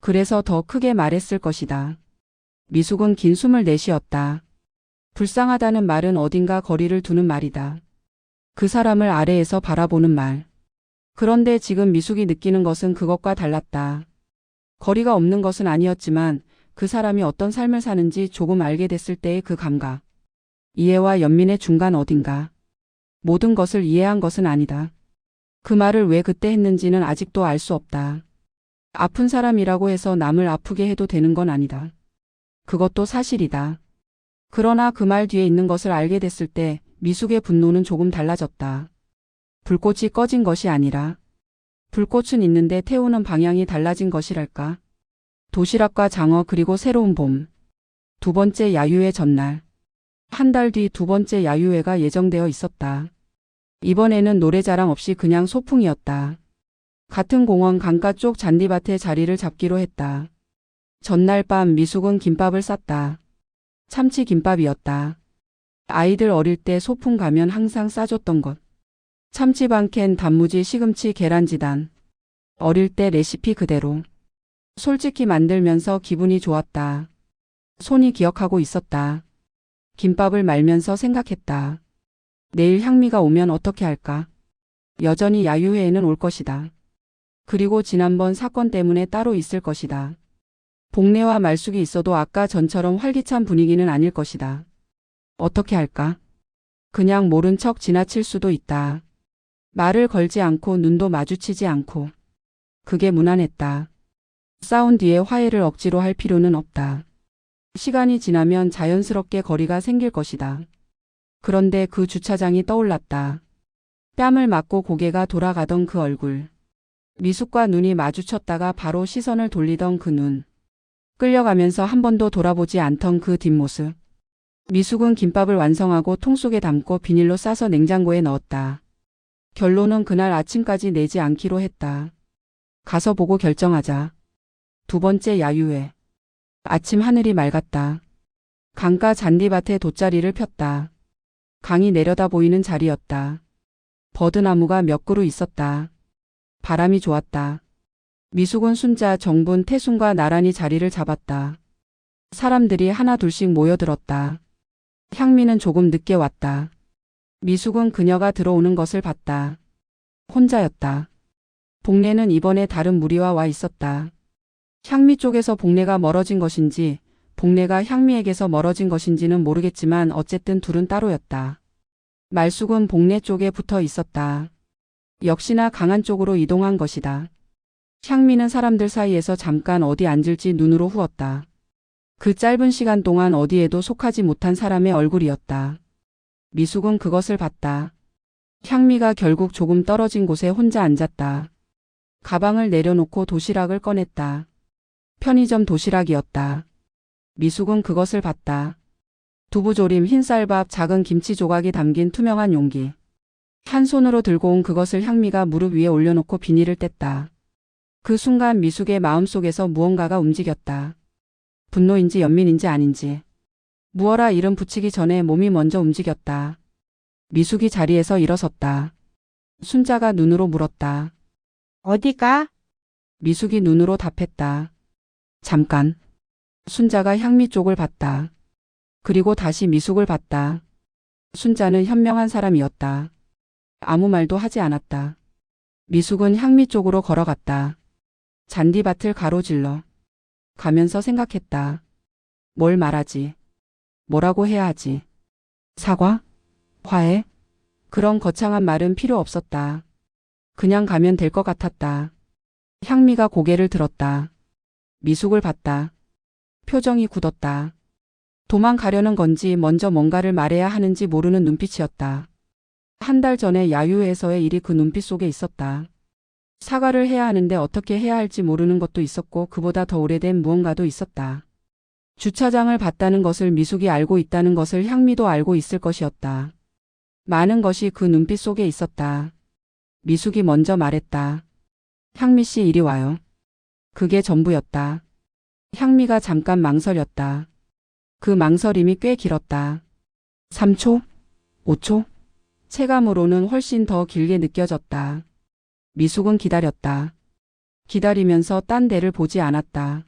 그래서 더 크게 말했을 것이다. 미숙은 긴 숨을 내쉬었다. 불쌍하다는 말은 어딘가 거리를 두는 말이다. 그 사람을 아래에서 바라보는 말. 그런데 지금 미숙이 느끼는 것은 그것과 달랐다. 거리가 없는 것은 아니었지만 그 사람이 어떤 삶을 사는지 조금 알게 됐을 때의 그 감각. 이해와 연민의 중간 어딘가. 모든 것을 이해한 것은 아니다. 그 말을 왜 그때 했는지는 아직도 알 수 없다. 아픈 사람이라고 해서 남을 아프게 해도 되는 건 아니다. 그것도 사실이다. 그러나 그 말 뒤에 있는 것을 알게 됐을 때 미숙의 분노는 조금 달라졌다. 불꽃이 꺼진 것이 아니라 불꽃은 있는데 태우는 방향이 달라진 것이랄까. 도시락과 장어 그리고 새로운 봄. 두 번째 야유회 전날. 한 달 뒤 두 번째 야유회가 예정되어 있었다. 이번에는 노래자랑 없이 그냥 소풍이었다. 같은 공원 강가 쪽 잔디밭에 자리를 잡기로 했다. 전날 밤 미숙은 김밥을 쌌다. 참치 김밥이었다. 아이들 어릴 때 소풍 가면 항상 싸줬던 것. 참치 반캔, 단무지, 시금치, 계란지단. 어릴 때 레시피 그대로. 솔직히 만들면서 기분이 좋았다. 손이 기억하고 있었다. 김밥을 말면서 생각했다. 내일 향미가 오면 어떻게 할까? 여전히 야유회에는 올 것이다. 그리고 지난번 사건 때문에 따로 있을 것이다. 복례와 말숙이 있어도 아까 전처럼 활기찬 분위기는 아닐 것이다. 어떻게 할까? 그냥 모른 척 지나칠 수도 있다. 말을 걸지 않고 눈도 마주치지 않고. 그게 무난했다. 싸운 뒤에 화해를 억지로 할 필요는 없다. 시간이 지나면 자연스럽게 거리가 생길 것이다. 그런데 그 주차장이 떠올랐다. 뺨을 맞고 고개가 돌아가던 그 얼굴. 미숙과 눈이 마주쳤다가 바로 시선을 돌리던 그 눈. 끌려가면서 한 번도 돌아보지 않던 그 뒷모습. 미숙은 김밥을 완성하고 통 속에 담고 비닐로 싸서 냉장고에 넣었다. 결론은 그날 아침까지 내지 않기로 했다. 가서 보고 결정하자. 두 번째 야유회. 아침 하늘이 맑았다. 강가 잔디밭에 돗자리를 폈다. 강이 내려다 보이는 자리였다. 버드나무가 몇 그루 있었다. 바람이 좋았다. 미숙은 순자, 정분, 태순과 나란히 자리를 잡았다. 사람들이 하나 둘씩 모여들었다. 향미는 조금 늦게 왔다. 미숙은 그녀가 들어오는 것을 봤다. 혼자였다. 복례는 이번에 다른 무리와 와 있었다. 향미 쪽에서 복례가 멀어진 것인지 복례가 향미에게서 멀어진 것인지는 모르겠지만 어쨌든 둘은 따로였다. 말숙은 복례 쪽에 붙어 있었다. 역시나 강한 쪽으로 이동한 것이다. 향미는 사람들 사이에서 잠깐 어디 앉을지 눈으로 후었다. 그 짧은 시간 동안 어디에도 속하지 못한 사람의 얼굴이었다. 미숙은 그것을 봤다. 향미가 결국 조금 떨어진 곳에 혼자 앉았다. 가방을 내려놓고 도시락을 꺼냈다. 편의점 도시락이었다. 미숙은 그것을 봤다. 두부조림, 흰쌀밥, 작은 김치 조각이 담긴 투명한 용기. 한 손으로 들고 온 그것을 향미가 무릎 위에 올려놓고 비닐을 뗐다. 그 순간 미숙의 마음속에서 무언가가 움직였다. 분노인지 연민인지 아닌지. 무어라 이름 붙이기 전에 몸이 먼저 움직였다. 미숙이 자리에서 일어섰다. 순자가 눈으로 물었다. 어디가? 미숙이 눈으로 답했다. 잠깐. 순자가 향미 쪽을 봤다. 그리고 다시 미숙을 봤다. 순자는 현명한 사람이었다. 아무 말도 하지 않았다. 미숙은 향미 쪽으로 걸어갔다. 잔디밭을 가로질러 가면서 생각했다. 뭘 말하지? 뭐라고 해야 하지? 사과? 화해? 그런 거창한 말은 필요 없었다. 그냥 가면 될 것 같았다. 향미가 고개를 들었다. 미숙을 봤다. 표정이 굳었다. 도망가려는 건지 먼저 뭔가를 말해야 하는지 모르는 눈빛이었다. 한 달 전에 야유회에서의 일이 그 눈빛 속에 있었다. 사과를 해야 하는데 어떻게 해야 할지 모르는 것도 있었고 그보다 더 오래된 무언가도 있었다. 주차장을 봤다는 것을 미숙이 알고 있다는 것을 향미도 알고 있을 것이었다. 많은 것이 그 눈빛 속에 있었다. 미숙이 먼저 말했다. 향미 씨 이리 와요. 그게 전부였다. 향미가 잠깐 망설였다. 그 망설임이 꽤 길었다. 3초? 5초? 체감으로는 훨씬 더 길게 느껴졌다. 미숙은 기다렸다. 기다리면서 딴 데를 보지 않았다.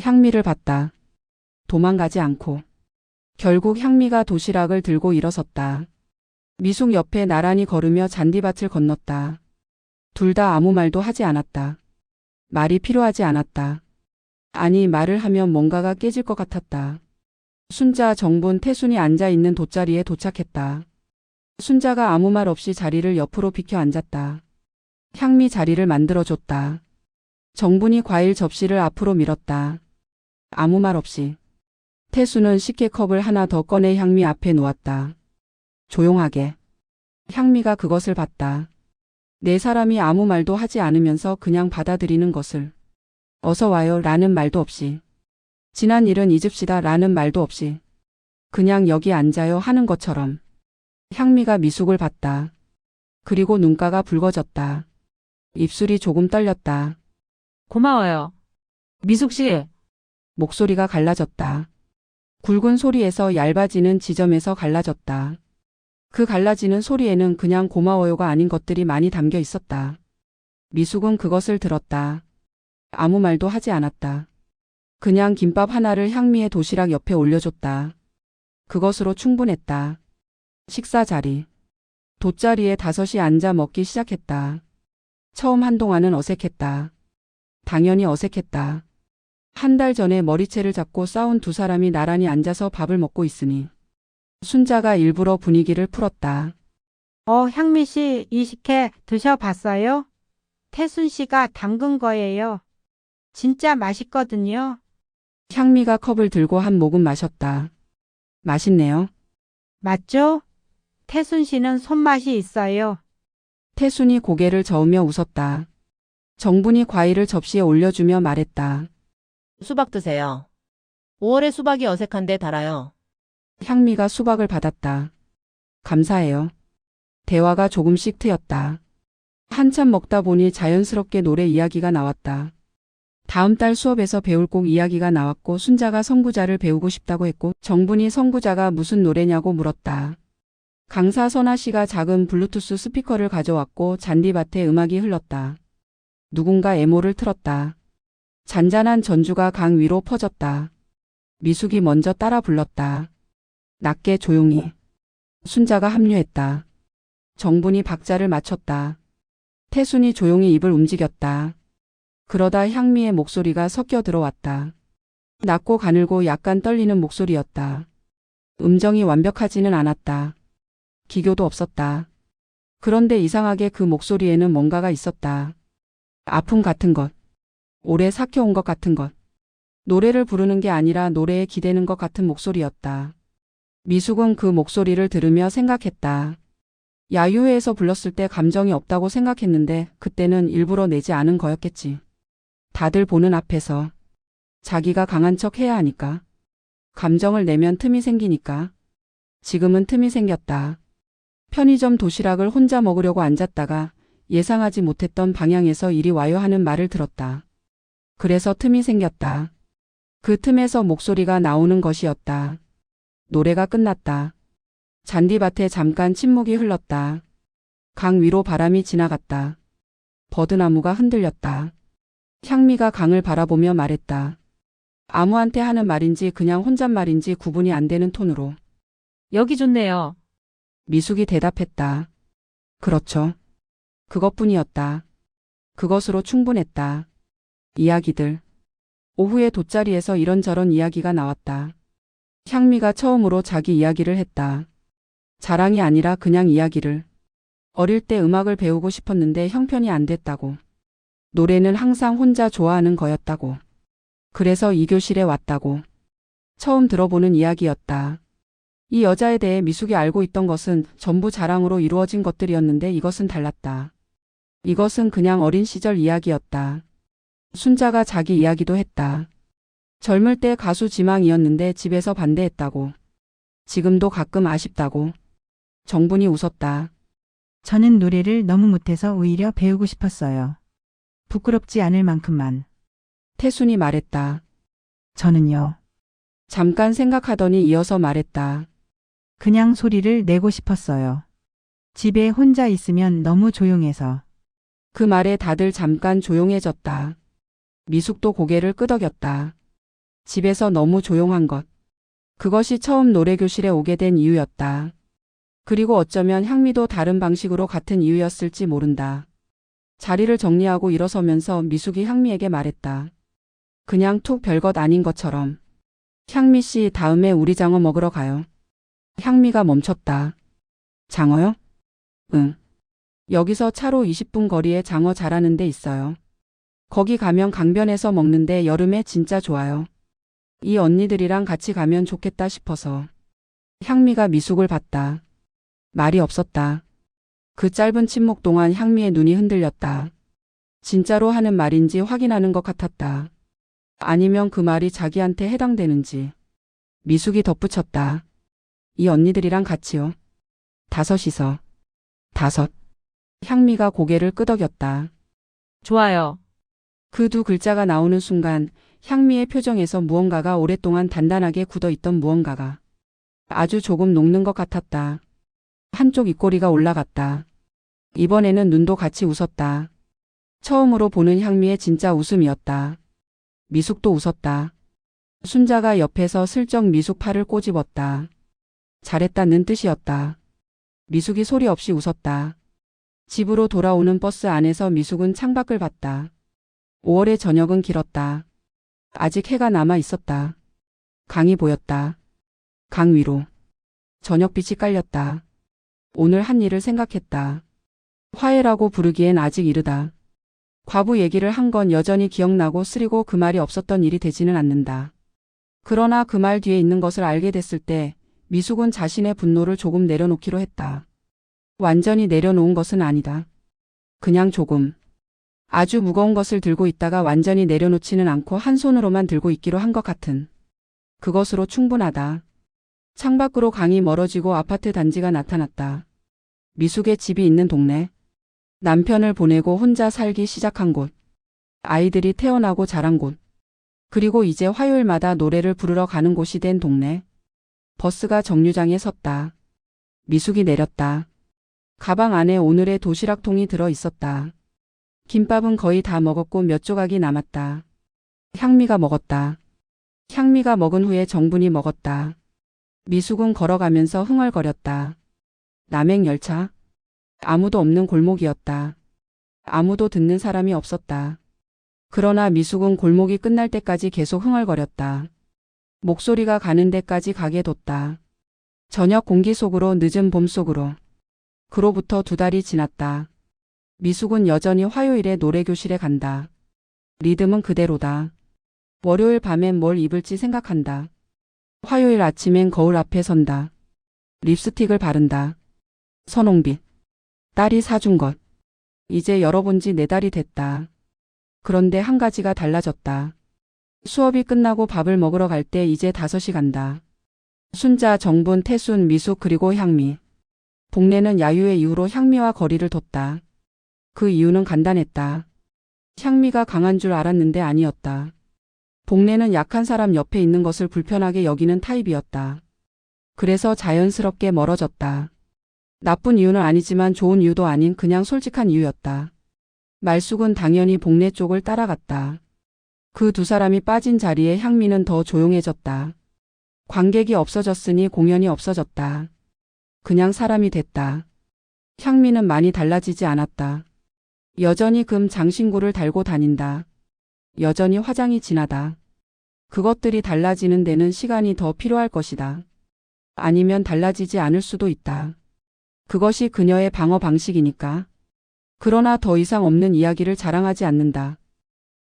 향미를 봤다. 도망가지 않고. 결국 향미가 도시락을 들고 일어섰다. 미숙 옆에 나란히 걸으며 잔디밭을 건넜다. 둘 다 아무 말도 하지 않았다. 말이 필요하지 않았다. 아니 말을 하면 뭔가가 깨질 것 같았다. 순자, 정분, 태순이 앉아있는 돗자리에 도착했다. 순자가 아무 말 없이 자리를 옆으로 비켜 앉았다. 향미 자리를 만들어줬다. 정분이 과일 접시를 앞으로 밀었다. 아무 말 없이. 태수는 식혜컵을 하나 더 꺼내 향미 앞에 놓았다. 조용하게. 향미가 그것을 봤다. 네 사람이 아무 말도 하지 않으면서 그냥 받아들이는 것을. 어서 와요 라는 말도 없이. 지난 일은 잊읍시다 라는 말도 없이. 그냥 여기 앉아요 하는 것처럼. 향미가 미숙을 봤다. 그리고 눈가가 붉어졌다. 입술이 조금 떨렸다. 고마워요. 미숙 씨, 목소리가 갈라졌다. 굵은 소리에서 얇아지는 지점에서 갈라졌다. 그 갈라지는 소리에는 그냥 고마워요가 아닌 것들이 많이 담겨 있었다. 미숙은 그것을 들었다. 아무 말도 하지 않았다. 그냥 김밥 하나를 향미의 도시락 옆에 올려줬다. 그것으로 충분했다. 식사 자리. 돗자리에 다섯이 앉아 먹기 시작했다. 처음 한동안은 어색했다. 당연히 어색했다. 한 달 전에 머리채를 잡고 싸운 두 사람이 나란히 앉아서 밥을 먹고 있으니. 순자가 일부러 분위기를 풀었다. 향미 씨, 이 식혜 드셔봤어요? 태순 씨가 담근 거예요. 진짜 맛있거든요. 향미가 컵을 들고 한 모금 마셨다. 맛있네요. 맞죠? 태순 씨는 손맛이 있어요. 태순이 고개를 저으며 웃었다. 정분이 과일을 접시에 올려주며 말했다. 수박 드세요. 5월에 수박이 어색한데 달아요. 향미가 수박을 받았다. 감사해요. 대화가 조금씩 트였다. 한참 먹다 보니 자연스럽게 노래 이야기가 나왔다. 다음 달 수업에서 배울 곡 이야기가 나왔고 순자가 선구자를 배우고 싶다고 했고 정분이 선구자가 무슨 노래냐고 물었다. 강사 선아 씨가 작은 블루투스 스피커를 가져왔고 잔디밭에 음악이 흘렀다. 누군가 애모를 틀었다. 잔잔한 전주가 강 위로 퍼졌다. 미숙이 먼저 따라 불렀다. 낮게 조용히. 순자가 합류했다. 정분이 박자를 맞췄다. 태순이 조용히 입을 움직였다. 그러다 향미의 목소리가 섞여 들어왔다. 낮고 가늘고 약간 떨리는 목소리였다. 음정이 완벽하지는 않았다. 기교도 없었다. 그런데 이상하게 그 목소리에는 뭔가가 있었다. 아픔 같은 것. 오래 삭혀온 것 같은 것. 노래를 부르는 게 아니라 노래에 기대는 것 같은 목소리였다. 미숙은 그 목소리를 들으며 생각했다. 야유회에서 불렀을 때 감정이 없다고 생각했는데 그때는 일부러 내지 않은 거였겠지. 다들 보는 앞에서. 자기가 강한 척 해야 하니까. 감정을 내면 틈이 생기니까. 지금은 틈이 생겼다. 편의점 도시락을 혼자 먹으려고 앉았다가 예상하지 못했던 방향에서 이리 와요 하는 말을 들었다. 그래서 틈이 생겼다. 그 틈에서 목소리가 나오는 것이었다. 노래가 끝났다. 잔디밭에 잠깐 침묵이 흘렀다. 강 위로 바람이 지나갔다. 버드나무가 흔들렸다. 향미가 강을 바라보며 말했다. 아무한테 하는 말인지 그냥 혼잣말인지 구분이 안 되는 톤으로. 여기 좋네요. 미숙이 대답했다. 그렇죠. 그것뿐이었다. 그것으로 충분했다. 이야기들. 오후에 돗자리에서 이런저런 이야기가 나왔다. 향미가 처음으로 자기 이야기를 했다. 자랑이 아니라 그냥 이야기를. 어릴 때 음악을 배우고 싶었는데 형편이 안 됐다고. 노래는 항상 혼자 좋아하는 거였다고. 그래서 이 교실에 왔다고. 처음 들어보는 이야기였다. 이 여자에 대해 미숙이 알고 있던 것은 전부 자랑으로 이루어진 것들이었는데 이것은 달랐다. 이것은 그냥 어린 시절 이야기였다. 순자가 자기 이야기도 했다. 젊을 때 가수 지망이었는데 집에서 반대했다고. 지금도 가끔 아쉽다고. 정분이 웃었다. 저는 노래를 너무 못해서 오히려 배우고 싶었어요. 부끄럽지 않을 만큼만. 태순이 말했다. 저는요. 잠깐 생각하더니 이어서 말했다. 그냥 소리를 내고 싶었어요. 집에 혼자 있으면 너무 조용해서. 그 말에 다들 잠깐 조용해졌다. 미숙도 고개를 끄덕였다. 집에서 너무 조용한 것. 그것이 처음 노래교실에 오게 된 이유였다. 그리고 어쩌면 향미도 다른 방식으로 같은 이유였을지 모른다. 자리를 정리하고 일어서면서 미숙이 향미에게 말했다. 그냥 툭 별것 아닌 것처럼. 향미 씨, 다음에 우리 장어 먹으러 가요. 향미가 멈췄다. 장어요? 응. 여기서 차로 20분 거리에 장어 잘하는 데 있어요. 거기 가면 강변에서 먹는데 여름에 진짜 좋아요. 이 언니들이랑 같이 가면 좋겠다 싶어서. 향미가 미숙을 봤다. 말이 없었다. 그 짧은 침묵 동안 향미의 눈이 흔들렸다. 진짜로 하는 말인지 확인하는 것 같았다. 아니면 그 말이 자기한테 해당되는지. 미숙이 덧붙였다. 이 언니들이랑 같이요. 5이서. 5. 향미가 고개를 끄덕였다. 좋아요. 그 두 글자가 나오는 순간 향미의 표정에서 무언가가 오랫동안 단단하게 굳어있던 무언가가 아주 조금 녹는 것 같았다. 한쪽 입꼬리가 올라갔다. 이번에는 눈도 같이 웃었다. 처음으로 보는 향미의 진짜 웃음이었다. 미숙도 웃었다. 순자가 옆에서 슬쩍 미숙 팔을 꼬집었다. 잘했다는 뜻이었다. 미숙이 소리 없이 웃었다. 집으로 돌아오는 버스 안에서 미숙은 창밖을 봤다. 5월의 저녁은 길었다. 아직 해가 남아 있었다. 강이 보였다. 강 위로 저녁빛이 깔렸다. 오늘 한 일을 생각했다. 화해라고 부르기엔 아직 이르다. 과부 얘기를 한 건 여전히 기억나고 쓰리고 그 말이 없었던 일이 되지는 않는다. 그러나 그 말 뒤에 있는 것을 알게 됐을 때 미숙은 자신의 분노를 조금 내려놓기로 했다. 완전히 내려놓은 것은 아니다. 그냥 조금. 아주 무거운 것을 들고 있다가 완전히 내려놓지는 않고 한 손으로만 들고 있기로 한 것 같은. 그것으로 충분하다. 창밖으로 강이 멀어지고 아파트 단지가 나타났다. 미숙의 집이 있는 동네. 남편을 보내고 혼자 살기 시작한 곳. 아이들이 태어나고 자란 곳. 그리고 이제 화요일마다 노래를 부르러 가는 곳이 된 동네. 버스가 정류장에 섰다. 미숙이 내렸다. 가방 안에 오늘의 도시락통이 들어 있었다. 김밥은 거의 다 먹었고 몇 조각이 남았다. 향미가 먹었다. 향미가 먹은 후에 정분이 먹었다. 미숙은 걸어가면서 흥얼거렸다. 남행열차. 아무도 없는 골목이었다. 아무도 듣는 사람이 없었다. 그러나 미숙은 골목이 끝날 때까지 계속 흥얼거렸다. 목소리가 가는 데까지 가게 뒀다. 저녁 공기 속으로 늦은 봄 속으로. 그로부터 2달이 지났다. 미숙은 여전히 화요일에 노래교실에 간다. 리듬은 그대로다. 월요일 밤엔 뭘 입을지 생각한다. 화요일 아침엔 거울 앞에 선다. 립스틱을 바른다. 선홍빛. 딸이 사준 것. 이제 열어본 지 4달이 됐다. 그런데 한 가지가 달라졌다. 수업이 끝나고 밥을 먹으러 갈 때 이제 5시 간다. 순자, 정분, 태순, 미숙 그리고 향미. 복례는 야유의 이후로 향미와 거리를 뒀다. 그 이유는 간단했다. 향미가 강한 줄 알았는데 아니었다. 복례는 약한 사람 옆에 있는 것을 불편하게 여기는 타입이었다. 그래서 자연스럽게 멀어졌다. 나쁜 이유는 아니지만 좋은 이유도 아닌 그냥 솔직한 이유였다. 말숙은 당연히 복례 쪽을 따라갔다. 그 2사람이 빠진 자리에 향미는 더 조용해졌다. 관객이 없어졌으니 공연이 없어졌다. 그냥 사람이 됐다. 향미는 많이 달라지지 않았다. 여전히 금 장신구를 달고 다닌다. 여전히 화장이 진하다. 그것들이 달라지는 데는 시간이 더 필요할 것이다. 아니면 달라지지 않을 수도 있다. 그것이 그녀의 방어 방식이니까. 그러나 더 이상 없는 이야기를 자랑하지 않는다.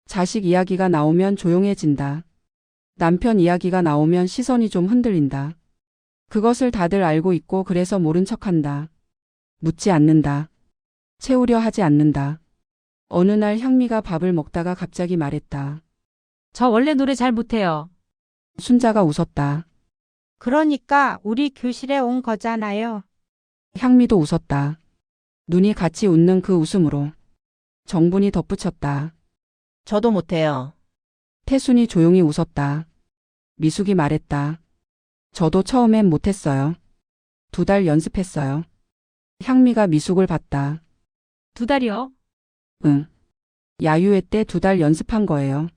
자식 이야기가 나오면 조용해진다. 남편 이야기가 나오면 시선이 좀 흔들린다. 그것을 다들 알고 있고 그래서 모른 척한다. 묻지 않는다. 채우려 하지 않는다. 어느 날 향미가 밥을 먹다가 갑자기 말했다. 저 원래 노래 잘 못해요. 순자가 웃었다. 그러니까 우리 교실에 온 거잖아요. 향미도 웃었다. 눈이 같이 웃는 그 웃음으로. 정분이 덧붙였다. 저도 못해요. 태순이 조용히 웃었다. 미숙이 말했다. 저도 처음엔 못했어요. 2달 연습했어요. 향미가 미숙을 봤다. 2달이요? 응. 야유회 때 2달 연습한 거예요.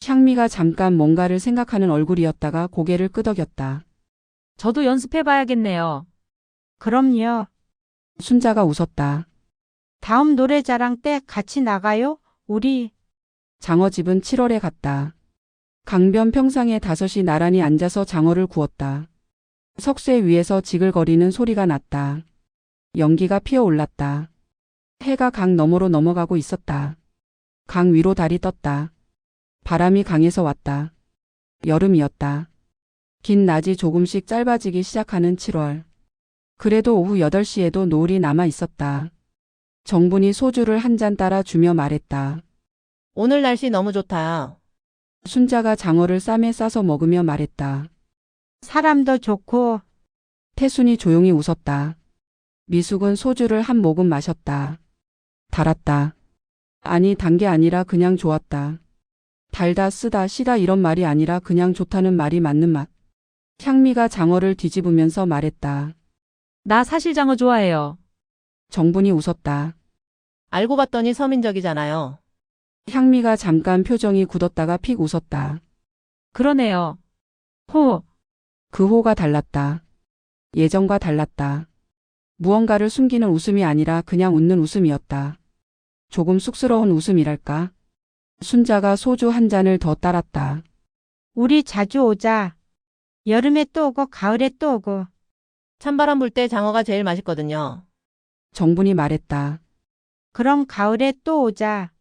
향미가 잠깐 뭔가를 생각하는 얼굴이었다가 고개를 끄덕였다. 저도 연습해봐야겠네요. 그럼요. 순자가 웃었다. 다음 노래자랑 때 같이 나가요? 우리. 장어집은 7월에 갔다. 강변 평상에 5이 나란히 앉아서 장어를 구웠다. 석쇠 위에서 지글거리는 소리가 났다. 연기가 피어올랐다. 해가 강 너머로 넘어가고 있었다. 강 위로 달이 떴다. 바람이 강에서 왔다. 여름이었다. 긴 낮이 조금씩 짧아지기 시작하는 7월. 그래도 오후 8시에도 노을이 남아 있었다. 정분이 소주를 한 잔 따라 주며 말했다. 오늘 날씨 너무 좋다. 순자가 장어를 쌈에 싸서 먹으며 말했다. 사람도 좋고 태순이 조용히 웃었다. 미숙은 소주를 한 모금 마셨다. 달았다. 아니, 단 게 아니라 그냥 좋았다. 달다, 쓰다, 시다 이런 말이 아니라 그냥 좋다는 말이 맞는 맛. 향미가 장어를 뒤집으면서 말했다. 나 사실 장어 좋아해요. 정분이 웃었다. 알고 봤더니 서민적이잖아요. 향미가 잠깐 표정이 굳었다가 픽 웃었다. 그러네요. 호, 그 호가 달랐다. 예전과 달랐다. 무언가를 숨기는 웃음이 아니라 그냥 웃는 웃음이었다. 조금 쑥스러운 웃음이랄까. 순자가 소주 한 잔을 더 따랐다. 우리 자주 오자. 여름에 또 오고 가을에 또 오고. 찬바람 불 때 장어가 제일 맛있거든요. 정분이 말했다. 그럼 가을에 또 오자.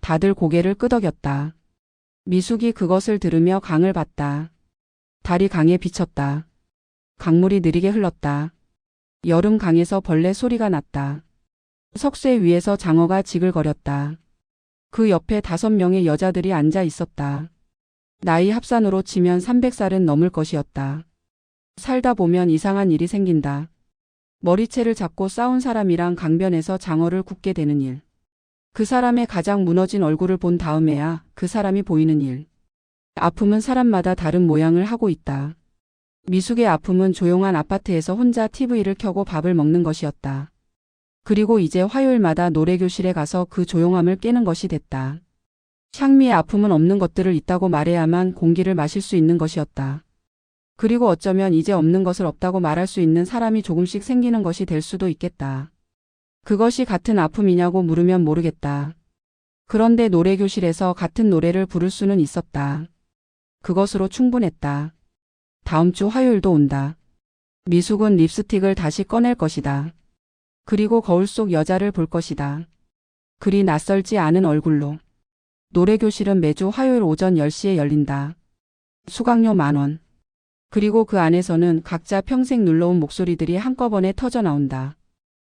다들 고개를 끄덕였다. 미숙이 그것을 들으며 강을 봤다. 달이 강에 비쳤다. 강물이 느리게 흘렀다. 여름 강에서 벌레 소리가 났다. 석쇠 위에서 장어가 지글거렸다. 그 옆에 5명의 여자들이 앉아 있었다. 나이 합산으로 치면 300살은 넘을 것이었다. 살다 보면 이상한 일이 생긴다. 머리채를 잡고 싸운 사람이랑 강변에서 장어를 굽게 되는 일. 그 사람의 가장 무너진 얼굴을 본 다음에야 그 사람이 보이는 일. 아픔은 사람마다 다른 모양을 하고 있다. 미숙의 아픔은 조용한 아파트에서 혼자 TV를 켜고 밥을 먹는 것이었다. 그리고 이제 화요일마다 노래교실에 가서 그 조용함을 깨는 것이 됐다. 향미의 아픔은 없는 것들을 있다고 말해야만 공기를 마실 수 있는 것이었다. 그리고 어쩌면 이제 없는 것을 없다고 말할 수 있는 사람이 조금씩 생기는 것이 될 수도 있겠다. 그것이 같은 아픔이냐고 물으면 모르겠다. 그런데 노래교실에서 같은 노래를 부를 수는 있었다. 그것으로 충분했다. 다음 주 화요일도 온다. 미숙은 립스틱을 다시 꺼낼 것이다. 그리고 거울 속 여자를 볼 것이다. 그리 낯설지 않은 얼굴로. 노래교실은 매주 화요일 오전 10시에 열린다. 수강료 10,000원. 그리고 그 안에서는 각자 평생 눌러온 목소리들이 한꺼번에 터져 나온다.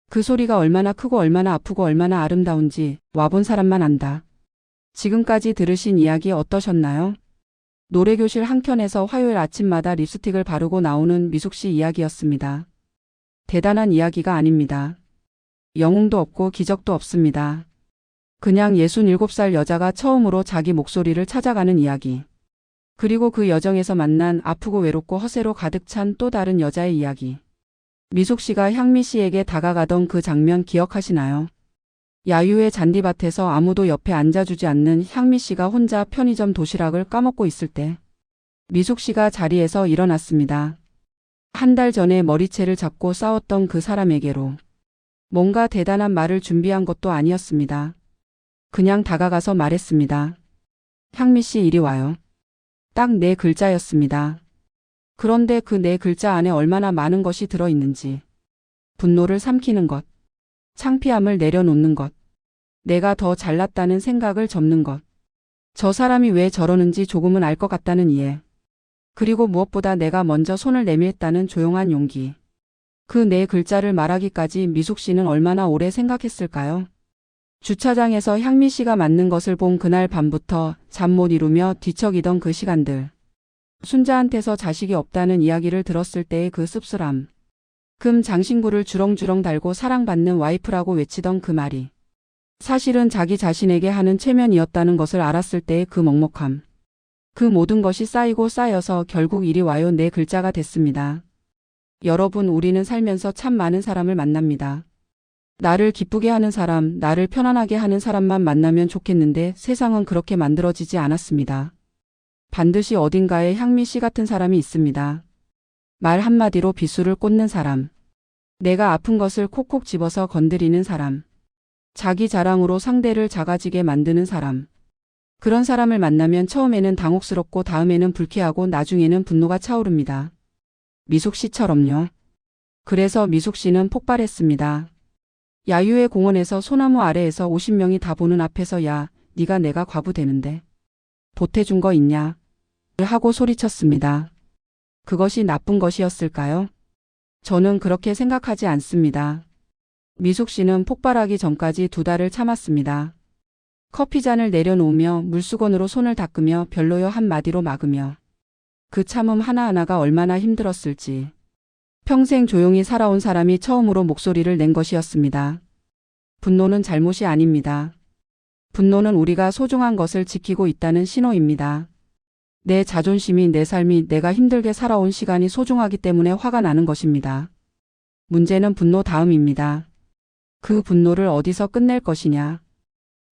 그 소리가 얼마나 크고 얼마나 아프고 얼마나 아름다운지 와본 사람만 안다. 지금까지 들으신 이야기 어떠셨나요? 노래교실 한켠에서 화요일 아침마다 립스틱을 바르고 나오는 미숙 씨 이야기였습니다. 대단한 이야기가 아닙니다. 영웅도 없고 기적도 없습니다. 그냥 67살 여자가 처음으로 자기 목소리를 찾아가는 이야기. 그리고 그 여정에서 만난 아프고 외롭고 허세로 가득 찬 또 다른 여자의 이야기. 미숙 씨가 향미 씨에게 다가가던 그 장면 기억하시나요? 야유의 잔디밭에서 아무도 옆에 앉아주지 않는 향미 씨가 혼자 편의점 도시락을 까먹고 있을 때 미숙 씨가 자리에서 일어났습니다. 한 달 전에 머리채를 잡고 싸웠던 그 사람에게로. 뭔가 대단한 말을 준비한 것도 아니었습니다. 그냥 다가가서 말했습니다. 향미 씨 이리 와요. 딱 4글자였습니다. 그런데 그 4글자 안에 얼마나 많은 것이 들어있는지. 분노를 삼키는 것. 창피함을 내려놓는 것. 내가 더 잘났다는 생각을 접는 것. 저 사람이 왜 저러는지 조금은 알 것 같다는 이해. 그리고 무엇보다 내가 먼저 손을 내밀었다는 조용한 용기. 그 4글자를 말하기까지 미숙 씨는 얼마나 오래 생각했을까요? 주차장에서 향미 씨가 맞는 것을 본 그날 밤부터 잠 못 이루며 뒤척이던 그 시간들. 순자한테서 자식이 없다는 이야기를 들었을 때의 그 씁쓸함. 금 장신구를 주렁주렁 달고 사랑받는 와이프라고 외치던 그 말이 사실은 자기 자신에게 하는 최면이었다는 것을 알았을 때의 그 먹먹함. 그 모든 것이 쌓이고 쌓여서 결국 이리 와요 4글자가 됐습니다. 여러분, 우리는 살면서 참 많은 사람을 만납니다. 나를 기쁘게 하는 사람, 나를 편안하게 하는 사람만 만나면 좋겠는데 세상은 그렇게 만들어지지 않았습니다. 반드시 어딘가에 향미 씨 같은 사람이 있습니다. 말 한마디로 비수를 꽂는 사람. 내가 아픈 것을 콕콕 집어서 건드리는 사람. 자기 자랑으로 상대를 작아지게 만드는 사람. 그런 사람을 만나면 처음에는 당혹스럽고 다음에는 불쾌하고 나중에는 분노가 차오릅니다. 미숙 씨처럼요. 그래서 미숙 씨는 폭발했습니다. 야유의 공원에서 소나무 아래에서 50명이 다 보는 앞에서 야, 네가 내가 과부 되는데 보태준 거 있냐? 하고 소리쳤습니다. 그것이 나쁜 것이었을까요? 저는 그렇게 생각하지 않습니다. 미숙 씨는 폭발하기 전까지 2달을 참았습니다. 커피잔을 내려놓으며 물수건으로 손을 닦으며 별로요 한마디로 막으며 그 참음 하나하나가 얼마나 힘들었을지. 평생 조용히 살아온 사람이 처음으로 목소리를 낸 것이었습니다. 분노는 잘못이 아닙니다. 분노는 우리가 소중한 것을 지키고 있다는 신호입니다. 내 자존심이, 내 삶이, 내가 힘들게 살아온 시간이 소중하기 때문에 화가 나는 것입니다. 문제는 분노 다음입니다. 그 분노를 어디서 끝낼 것이냐.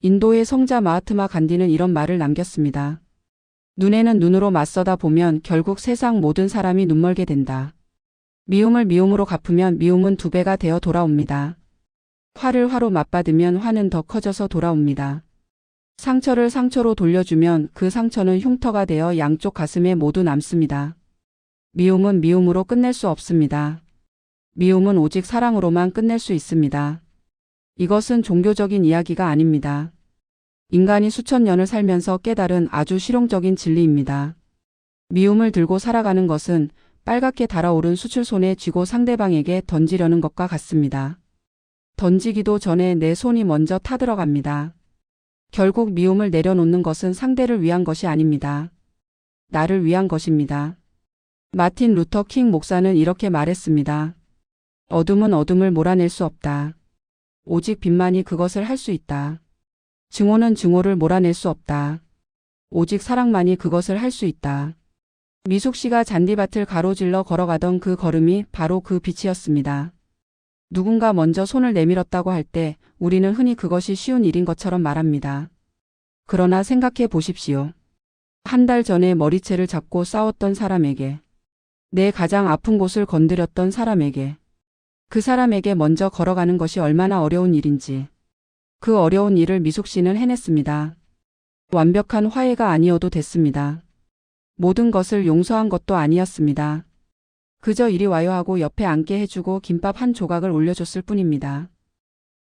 인도의 성자 마하트마 간디는 이런 말을 남겼습니다. 눈에는 눈으로 맞서다 보면 결국 세상 모든 사람이 눈멀게 된다. 미움을 미움으로 갚으면 미움은 2배가 되어 돌아옵니다. 화를 화로 맞받으면 화는 더 커져서 돌아옵니다. 상처를 상처로 돌려주면 그 상처는 흉터가 되어 양쪽 가슴에 모두 남습니다. 미움은 미움으로 끝낼 수 없습니다. 미움은 오직 사랑으로만 끝낼 수 있습니다. 이것은 종교적인 이야기가 아닙니다. 인간이 수천 년을 살면서 깨달은 아주 실용적인 진리입니다. 미움을 들고 살아가는 것은 빨갛게 달아오른 숯을 손에 쥐고 상대방에게 던지려는 것과 같습니다. 던지기도 전에 내 손이 먼저 타들어갑니다. 결국 미움을 내려놓는 것은 상대를 위한 것이 아닙니다. 나를 위한 것입니다. 마틴 루터 킹 목사는 이렇게 말했습니다. 어둠은 어둠을 몰아낼 수 없다. 오직 빛만이 그것을 할 수 있다. 증오는 증오를 몰아낼 수 없다. 오직 사랑만이 그것을 할 수 있다. 미숙 씨가 잔디밭을 가로질러 걸어가던 그 걸음이 바로 그 빛이었습니다. 누군가 먼저 손을 내밀었다고 할 때 우리는 흔히 그것이 쉬운 일인 것처럼 말합니다. 그러나 생각해 보십시오. 한 달 전에 머리채를 잡고 싸웠던 사람에게, 내 가장 아픈 곳을 건드렸던 사람에게, 그 사람에게 먼저 걸어가는 것이 얼마나 어려운 일인지. 그 어려운 일을 미숙 씨는 해냈습니다. 완벽한 화해가 아니어도 됐습니다. 모든 것을 용서한 것도 아니었습니다. 그저 이리 와요 하고 옆에 앉게 해주고 김밥 한 조각을 올려줬을 뿐입니다.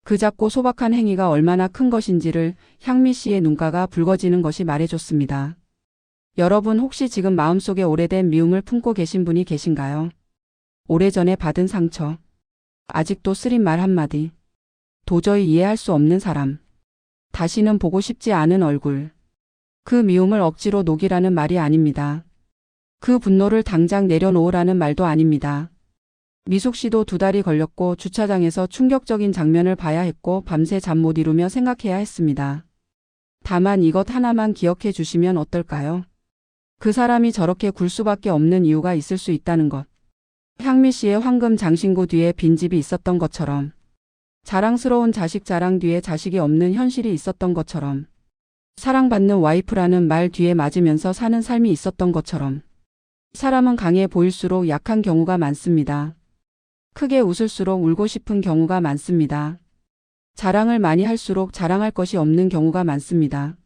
그 작고 소박한 행위가 얼마나 큰 것인지를 향미 씨의 눈가가 붉어지는 것이 말해줬습니다. 여러분 혹시 지금 마음속에 오래된 미움을 품고 계신 분이 계신가요? 오래전에 받은 상처. 아직도 쓰린 말 한마디. 도저히 이해할 수 없는 사람. 다시는 보고 싶지 않은 얼굴. 그 미움을 억지로 녹이라는 말이 아닙니다. 그 분노를 당장 내려놓으라는 말도 아닙니다. 미숙 씨도 2달이 걸렸고 주차장에서 충격적인 장면을 봐야 했고 밤새 잠 못 이루며 생각해야 했습니다. 다만 이것 하나만 기억해 주시면 어떨까요? 그 사람이 저렇게 굴 수밖에 없는 이유가 있을 수 있다는 것. 향미 씨의 황금 장신구 뒤에 빈집이 있었던 것처럼, 자랑스러운 자식 자랑 뒤에 자식이 없는 현실이 있었던 것처럼, 사랑받는 와이프라는 말 뒤에 맞으면서 사는 삶이 있었던 것처럼, 사람은 강해 보일수록 약한 경우가 많습니다. 크게 웃을수록 울고 싶은 경우가 많습니다. 자랑을 많이 할수록 자랑할 것이 없는 경우가 많습니다.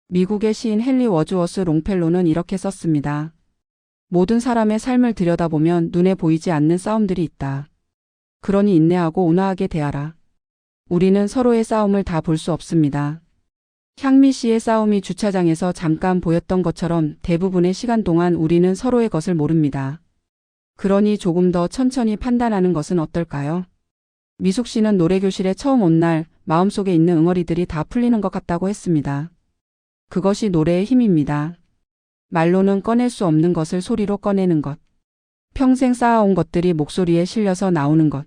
미국의 시인 헨리 워즈워스 롱펠로는 이렇게 썼습니다. 모든 사람의 삶을 들여다보면 눈에 보이지 않는 싸움들이 있다. 그러니 인내하고 온화하게 대하라. 우리는 서로의 싸움을 다 볼 수 없습니다. 향미 씨의 싸움이 주차장에서 잠깐 보였던 것처럼 대부분의 시간 동안 우리는 서로의 것을 모릅니다. 그러니 조금 더 천천히 판단하는 것은 어떨까요? 미숙 씨는 노래교실에 처음 온 날 마음속에 있는 응어리들이 다 풀리는 것 같다고 했습니다. 그것이 노래의 힘입니다. 말로는 꺼낼 수 없는 것을 소리로 꺼내는 것. 평생 쌓아온 것들이 목소리에 실려서 나오는 것.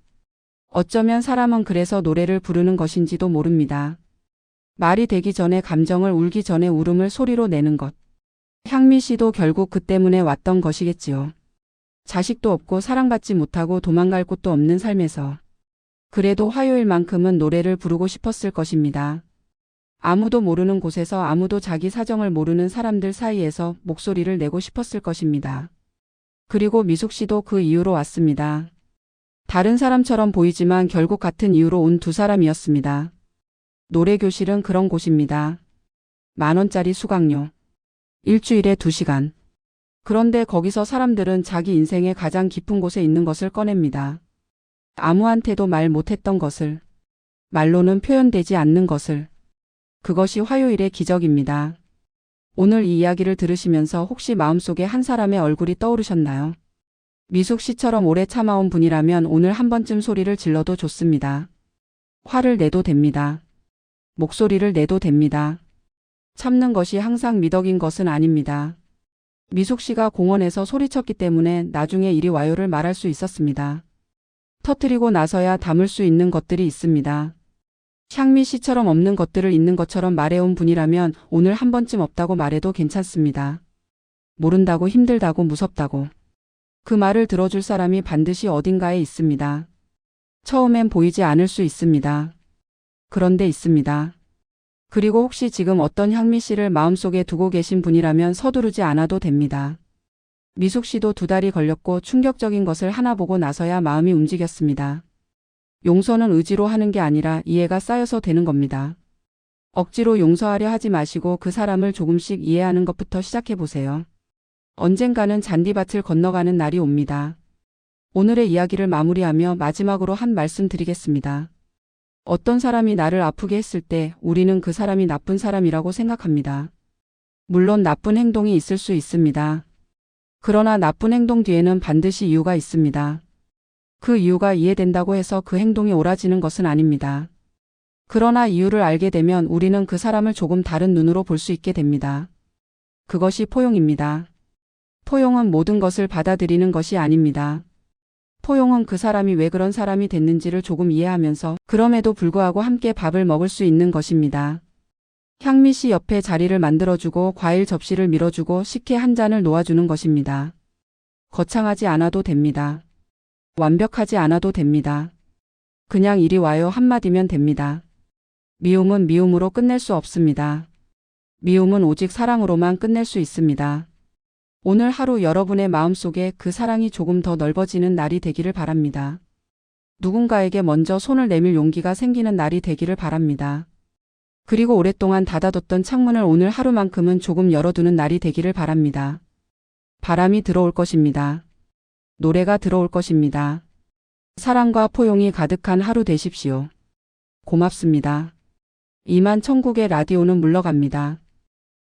어쩌면 사람은 그래서 노래를 부르는 것인지도 모릅니다. 말이 되기 전에 감정을, 울기 전에 울음을 소리로 내는 것. 향미 씨도 결국 그 때문에 왔던 것이겠지요. 자식도 없고 사랑받지 못하고 도망갈 곳도 없는 삶에서. 그래도 화요일만큼은 노래를 부르고 싶었을 것입니다. 아무도 모르는 곳에서, 아무도 자기 사정을 모르는 사람들 사이에서 목소리를 내고 싶었을 것입니다. 그리고 미숙 씨도 그 이유로 왔습니다. 다른 사람처럼 보이지만 결국 같은 이유로 온 2사람이었습니다. 노래교실은 그런 곳입니다. 10,000원짜리 수강료. 일주일에 2시간. 그런데 거기서 사람들은 자기 인생의 가장 깊은 곳에 있는 것을 꺼냅니다. 아무한테도 말 못했던 것을. 말로는 표현되지 않는 것을. 그것이 화요일의 기적입니다. 오늘 이 이야기를 들으시면서 혹시 마음속에 한 사람의 얼굴이 떠오르셨나요? 미숙 씨처럼 오래 참아온 분이라면 오늘 한 번쯤 소리를 질러도 좋습니다. 화를 내도 됩니다. 목소리를 내도 됩니다. 참는 것이 항상 미덕인 것은 아닙니다. 미숙 씨가 공원에서 소리쳤기 때문에 나중에 이리 와요를 말할 수 있었습니다. 터뜨리고 나서야 담을 수 있는 것들이 있습니다. 향미 씨처럼 없는 것들을 있는 것처럼 말해온 분이라면 오늘 한 번쯤 없다고 말해도 괜찮습니다. 모른다고 힘들다고 무섭다고. 그 말을 들어줄 사람이 반드시 어딘가에 있습니다. 처음엔 보이지 않을 수 있습니다. 그런데 있습니다. 그리고 혹시 지금 어떤 향미 씨를 마음속에 두고 계신 분이라면 서두르지 않아도 됩니다. 미숙 씨도 2달이 걸렸고 충격적인 것을 하나 보고 나서야 마음이 움직였습니다. 용서는 의지로 하는 게 아니라 이해가 쌓여서 되는 겁니다. 억지로 용서하려 하지 마시고 그 사람을 조금씩 이해하는 것부터 시작해 보세요. 언젠가는 잔디밭을 건너가는 날이 옵니다. 오늘의 이야기를 마무리하며 마지막으로 한 말씀 드리겠습니다. 어떤 사람이 나를 아프게 했을 때 우리는 그 사람이 나쁜 사람이라고 생각합니다. 물론 나쁜 행동이 있을 수 있습니다. 그러나 나쁜 행동 뒤에는 반드시 이유가 있습니다. 그 이유가 이해된다고 해서 그 행동이 옳아지는 것은 아닙니다. 그러나 이유를 알게 되면 우리는 그 사람을 조금 다른 눈으로 볼 수 있게 됩니다. 그것이 포용입니다. 포용은 모든 것을 받아들이는 것이 아닙니다. 포용은 그 사람이 왜 그런 사람이 됐는지를 조금 이해하면서 그럼에도 불구하고 함께 밥을 먹을 수 있는 것입니다. 향미 씨 옆에 자리를 만들어주고 과일 접시를 밀어주고 식혜 한 잔을 놓아주는 것입니다. 거창하지 않아도 됩니다. 완벽하지 않아도 됩니다. 그냥 이리 와요 한마디면 됩니다. 미움은 미움으로 끝낼 수 없습니다. 미움은 오직 사랑으로만 끝낼 수 있습니다. 오늘 하루 여러분의 마음속에 그 사랑이 조금 더 넓어지는 날이 되기를 바랍니다. 누군가에게 먼저 손을 내밀 용기가 생기는 날이 되기를 바랍니다. 그리고 오랫동안 닫아뒀던 창문을 오늘 하루만큼은 조금 열어두는 날이 되기를 바랍니다. 바람이 들어올 것입니다. 노래가 들어올 것입니다. 사랑과 포용이 가득한 하루 되십시오. 고맙습니다. 이만 천국의 라디오는 물러갑니다.